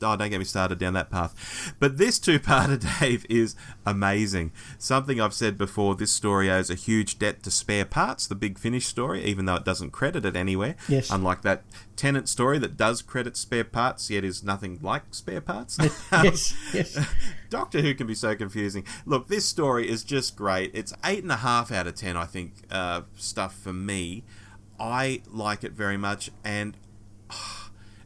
[SPEAKER 2] don't get me started down that path. But this two-parter, Dave, is amazing. Something I've said before, this story owes a huge debt to Spare Parts, the Big Finish story, even though it doesn't credit it anywhere.
[SPEAKER 1] Yes.
[SPEAKER 2] Unlike that Tennant story that does credit Spare Parts, yet is nothing like Spare Parts.
[SPEAKER 1] Yes.
[SPEAKER 2] Doctor Who can be so confusing. Look, this story is just great. It's 8.5 out of 10, I think, stuff for me. I like it very much, and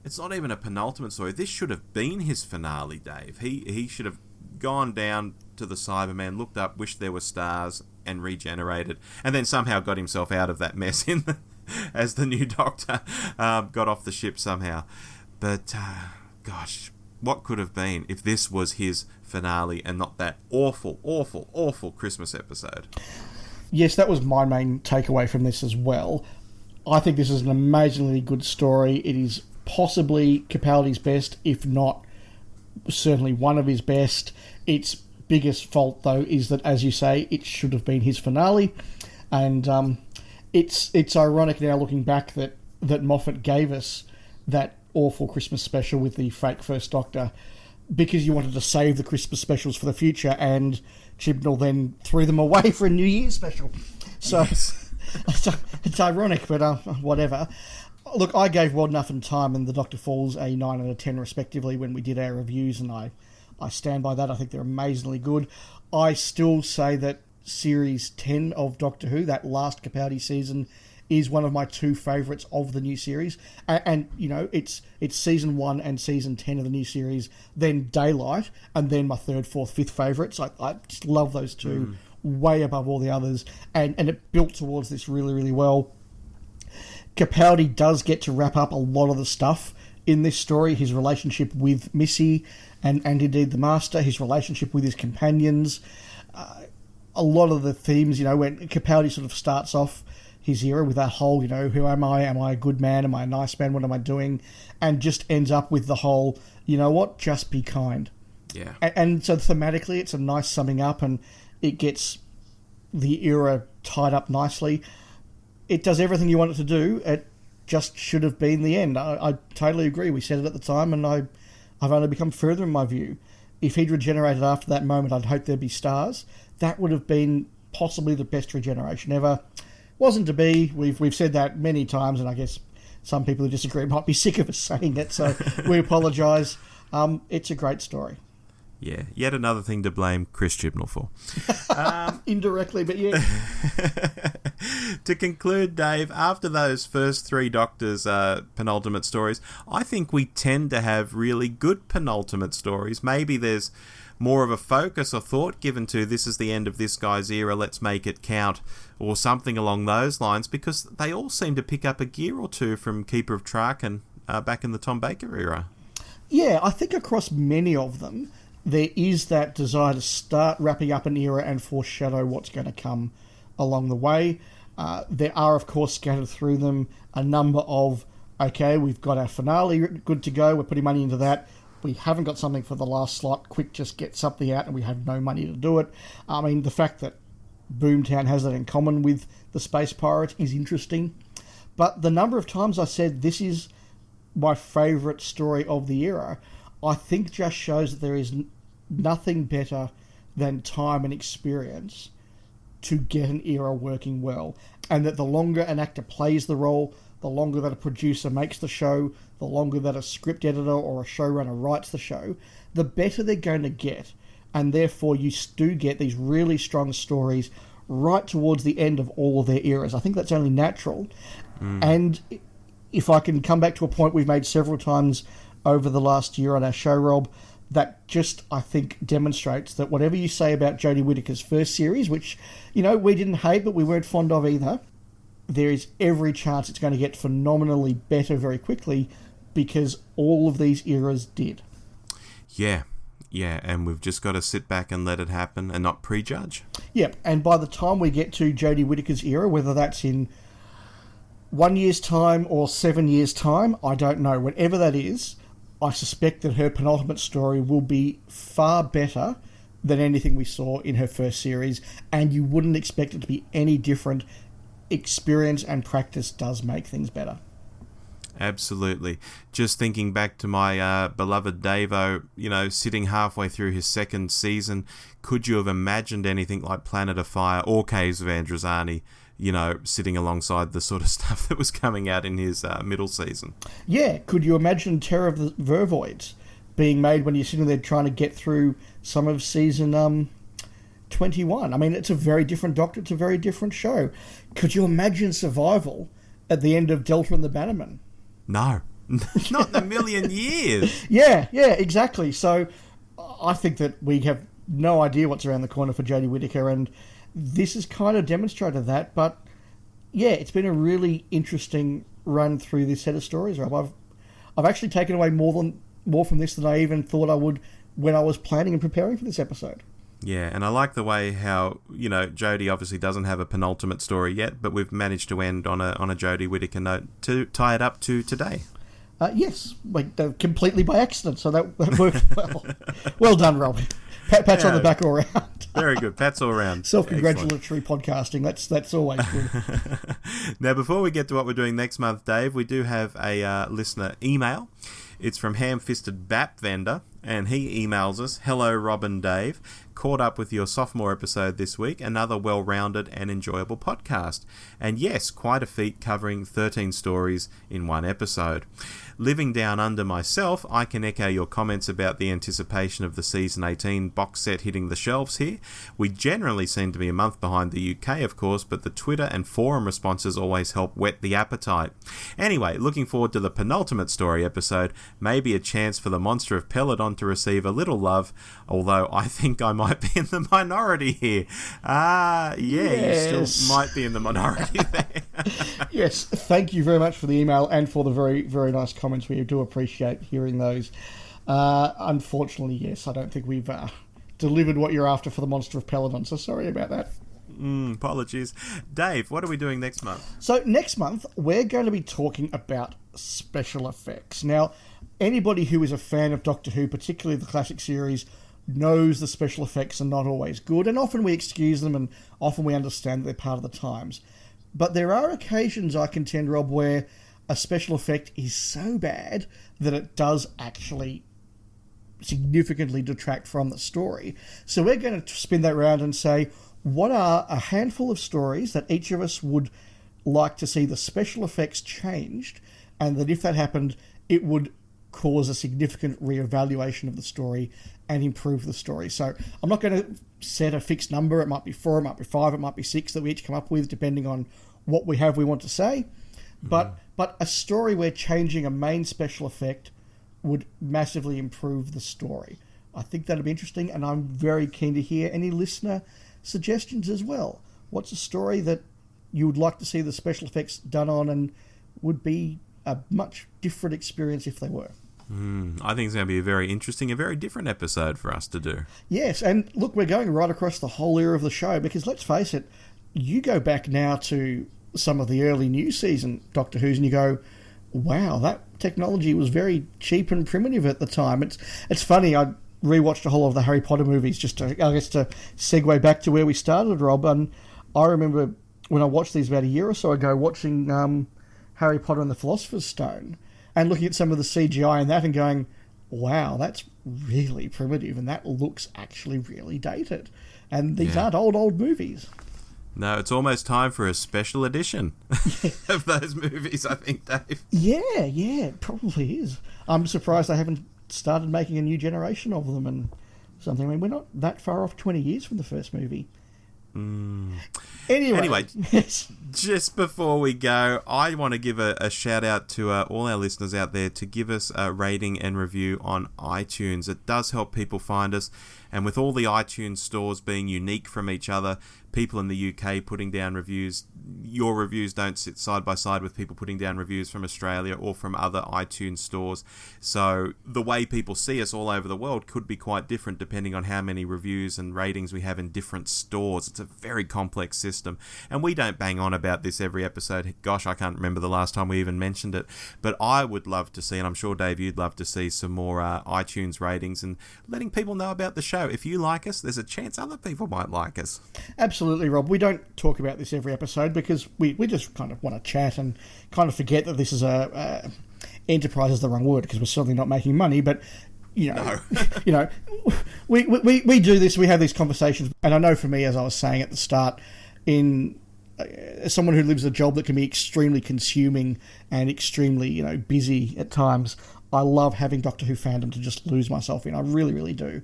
[SPEAKER 2] it's not even a penultimate story. This should have been his finale, Dave. He should have gone down to the Cyberman, looked up, wished there were stars, and regenerated, and then somehow got himself out of that mess as the new Doctor got off the ship somehow. But, gosh, what could have been if this was his finale and not that awful, awful, awful Christmas episode?
[SPEAKER 1] Yes, that was my main takeaway from this as well. I think this is an amazingly good story. It is possibly Capaldi's best, if not certainly one of his best. Its biggest fault, though, is that, as you say, it should have been his finale. And it's ironic now, looking back, that Moffat gave us that awful Christmas special with the fake First Doctor because you wanted to save the Christmas specials for the future, and Chibnall then threw them away for a New Year's special. So yes. It's ironic, but whatever. Look, I gave Well Enough in Time and The Doctor Falls a 9 out of 10 respectively when we did our reviews, and I stand by that. I think they're amazingly good. I still say that Series 10 of Doctor Who, that last Capaldi season, is one of my two favourites of the new series. And it's Season 1 and Season 10 of the new series, then Daylight, and then my third, fourth, fifth favourites. I just love those two way above all the others, and it built towards this really, really well. Capaldi does get to wrap up a lot of the stuff in this story. His relationship with Missy and indeed the Master, his relationship with his companions, a lot of the themes, when Capaldi sort of starts off his era with that whole, who am I? Am I a good man? Am I a nice man? What am I doing? And just ends up with the whole, just be kind.
[SPEAKER 2] Yeah.
[SPEAKER 1] And so thematically, it's a nice summing up, and it gets the era tied up nicely. It does everything you want it to do. It just should have been the end. I totally agree. We said it at the time, and I've only become further in my view. If he'd regenerated after that moment, I'd hope there'd be stars. That would have been possibly the best regeneration ever. Wasn't to be. We've said that many times, and I guess some people who disagree might be sick of us saying it, so we apologise. It's a great story.
[SPEAKER 2] Yeah, yet another thing to blame Chris Chibnall for.
[SPEAKER 1] Indirectly, but yeah.
[SPEAKER 2] To conclude, Dave, after those first three Doctors' penultimate stories, I think we tend to have really good penultimate stories. Maybe there's more of a focus or thought given to this is the end of this guy's era, let's make it count, or something along those lines, because they all seem to pick up a gear or two from Keeper of Traken back in the Tom Baker era. Yeah,
[SPEAKER 1] I think across many of them, there is that desire to start wrapping up an era and foreshadow what's going to come along the way. There are, of course, scattered through them a number of, okay, we've got our finale good to go, we're putting money into that, we haven't got something for the last slot, quick, just get something out, and we have no money to do it. I mean, the fact that Boomtown has that in common with the Space Pirates is interesting. But the number of times I said this is my favourite story of the era, I think just shows that there is nothing better than time and experience to get an era working well. And that the longer an actor plays the role, the longer that a producer makes the show, the longer that a script editor or a showrunner writes the show, the better they're going to get. And therefore you do get these really strong stories right towards the end of all of their eras. I think that's only natural. And if I can come back to a point we've made several times over the last year on our show, Rob, that just, I think, demonstrates that whatever you say about Jodie Whittaker's first series, which, we didn't hate but we weren't fond of either, there is every chance it's going to get phenomenally better very quickly because all of these eras did.
[SPEAKER 2] Yeah, and we've just got to sit back and let it happen and not prejudge.
[SPEAKER 1] Yep, and by the time we get to Jodie Whittaker's era, whether that's in 1 year's time or 7 years' time, I don't know. Whenever that is, I suspect that her penultimate story will be far better than anything we saw in her first series, and you wouldn't expect it to be any different. Experience and practice does make things better.
[SPEAKER 2] Absolutely. Just thinking back to my beloved Davo, sitting halfway through his second season, could you have imagined anything like Planet of Fire or Caves of Androzani, sitting alongside the sort of stuff that was coming out in his middle season?
[SPEAKER 1] Yeah, could you imagine Terror of the Vervoids being made when you're sitting there trying to get through some of season 21? I mean, it's a very different Doctor, it's a very different show. Could you imagine Survival at the end of Delta and the Bannerman?
[SPEAKER 2] No, not in a million years.
[SPEAKER 1] Yeah, exactly. So I think that we have no idea what's around the corner for Jodie Whittaker, and this has kind of demonstrated that. But yeah, it's been a really interesting run through this set of stories, Rob. I've actually taken away more from this than I even thought I would when I was planning and preparing for this episode.
[SPEAKER 2] Yeah, and I like the way how, Jodie obviously doesn't have a penultimate story yet, but we've managed to end on a Jodie Whittaker note to tie it up to today.
[SPEAKER 1] Yes, completely by accident, so that worked well. Well done, Rob. Pats on the back all round.
[SPEAKER 2] Very good. Pats all round.
[SPEAKER 1] Self-congratulatory podcasting. That's always good.
[SPEAKER 2] Now, before we get to what we're doing next month, Dave, we do have a listener email. It's from Ham-Fisted Bap Vendor, and he emails us, "Hello, Rob and Dave. Caught up with your sophomore episode this week. Another well-rounded and enjoyable podcast. And yes, quite a feat covering 13 stories in one episode. Living down under myself, I can echo your comments about the anticipation of the Season 18 box set hitting the shelves here. We generally seem to be a month behind the UK, of course, but the Twitter and forum responses always help whet the appetite. Anyway, looking forward to the penultimate story episode. Maybe a chance for the Monster of Peladon to receive a little love, although I think I might be in the minority here." Yes. You still might be in the minority there.
[SPEAKER 1] Yes, thank you very much for the email and for the very, very nice comments. We do appreciate hearing those. Unfortunately, yes, I don't think we've delivered what you're after for the Monster of Peladon, so sorry about that.
[SPEAKER 2] Apologies. Dave, what are we doing next month?
[SPEAKER 1] So next month, we're going to be talking about special effects. Now, anybody who is a fan of Doctor Who, particularly the classic series, knows the special effects are not always good, and often we excuse them, and often we understand that they're part of the times. But there are occasions, I contend, Rob, where a special effect is so bad that it does actually significantly detract from the story. So we're going to spin that round and say, what are a handful of stories that each of us would like to see the special effects changed, and that if that happened, it would cause a significant reevaluation of the story and improve the story. So I'm not going to set a fixed number. It might be 4, it might be 5, it might be 6 that we each come up with, depending on what we want to say. But a story where changing a main special effect would massively improve the story. I think that'd be interesting, and I'm very keen to hear any listener suggestions as well. What's a story that you would like to see the special effects done on and would be a much different experience if they were?
[SPEAKER 2] I think it's going to be a very interesting, a very different episode for us to do.
[SPEAKER 1] Yes, and look, we're going right across the whole era of the show, because let's face it, you go back now to some of the early new season Doctor Who's and you go, wow, that technology was very cheap and primitive at the time. It's funny, I rewatched a whole of the Harry Potter movies just to, I guess, to segue back to where we started, Rob, and I remember when I watched these about a year or so ago, watching Harry Potter and the Philosopher's Stone, and looking at some of the CGI in that and going, wow, that's really primitive, and that looks actually really dated. And these aren't old movies.
[SPEAKER 2] No, it's almost time for a special edition of those movies, I think, Dave.
[SPEAKER 1] Yeah, it probably is. I'm surprised they haven't started making a new generation of them and something. I mean, we're not that far off 20 years from the first movie. Anyway, yes.
[SPEAKER 2] Just before we go, I want to give a shout out to all our listeners out there to give us a rating and review on iTunes. It does help people find us, and with all the iTunes stores being unique from each other, people in the UK putting down reviews, your reviews don't sit side by side with people putting down reviews from Australia or from other iTunes stores. So the way people see us all over the world could be quite different depending on how many reviews and ratings we have in different stores. It's a very complex system, and we don't bang on about this every episode. Gosh, I can't remember the last time we even mentioned it, but I would love to see, and I'm sure Dave you'd love to see, some more iTunes ratings and letting people know about the show. If you like us, there's a chance other people might like us.
[SPEAKER 1] Absolutely, Rob. We don't talk about this every episode because we just kind of want to chat and kind of forget that this is enterprise is the wrong word, because we're certainly not making money, but you know,
[SPEAKER 2] No.
[SPEAKER 1] we do this, we have these conversations, and I know for me, as I was saying at the start, as someone who lives a job that can be extremely consuming and extremely, busy at times, I love having Doctor Who fandom to just lose myself in. I really, really do.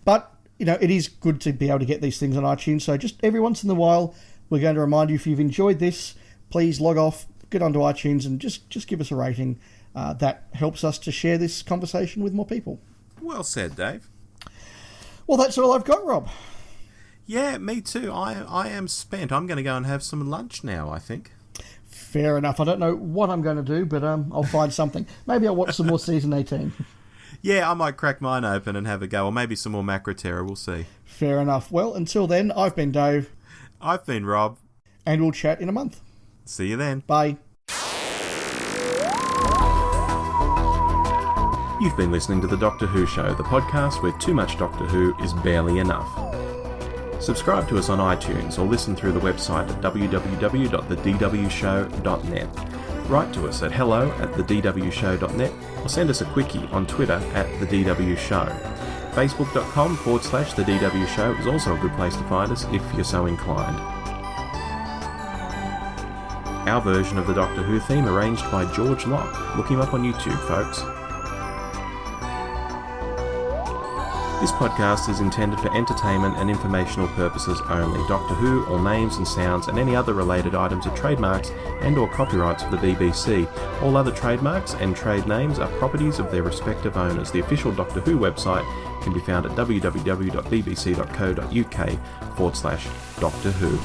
[SPEAKER 1] But, it is good to be able to get these things on iTunes, so just every once in a while, we're going to remind you, if you've enjoyed this, please log off, get onto iTunes, and just give us a rating. That helps us to share this conversation with more people.
[SPEAKER 2] Well said, Dave.
[SPEAKER 1] Well, that's all I've got, Rob.
[SPEAKER 2] Yeah, me too. I am spent. I'm going to go and have some lunch now, I think.
[SPEAKER 1] Fair enough. I don't know what I'm going to do, but I'll find something. Maybe I'll watch some more Season 18.
[SPEAKER 2] Yeah, I might crack mine open and have a go, or maybe some more Macroterra. We'll see.
[SPEAKER 1] Fair enough. Well, until then, I've been Dave.
[SPEAKER 2] I've been Rob.
[SPEAKER 1] And we'll chat in a month.
[SPEAKER 2] See you then.
[SPEAKER 1] Bye.
[SPEAKER 2] You've been listening to The Doctor Who Show, the podcast where too much Doctor Who is barely enough. Subscribe to us on iTunes or listen through the website at www.thedwshow.net. Write to us at hello@thedwshow.net or send us a quickie on Twitter @thedwshow. Facebook.com/The DW Show is also a good place to find us if you're so inclined. Our version of the Doctor Who theme arranged by George Locke. Look him up on YouTube, folks. This podcast is intended for entertainment and informational purposes only. Doctor Who, all names and sounds, and any other related items are trademarks and/or copyrights of the BBC. All other trademarks and trade names are properties of their respective owners. The official Doctor Who website can be found at www.bbc.co.uk/Doctor Who.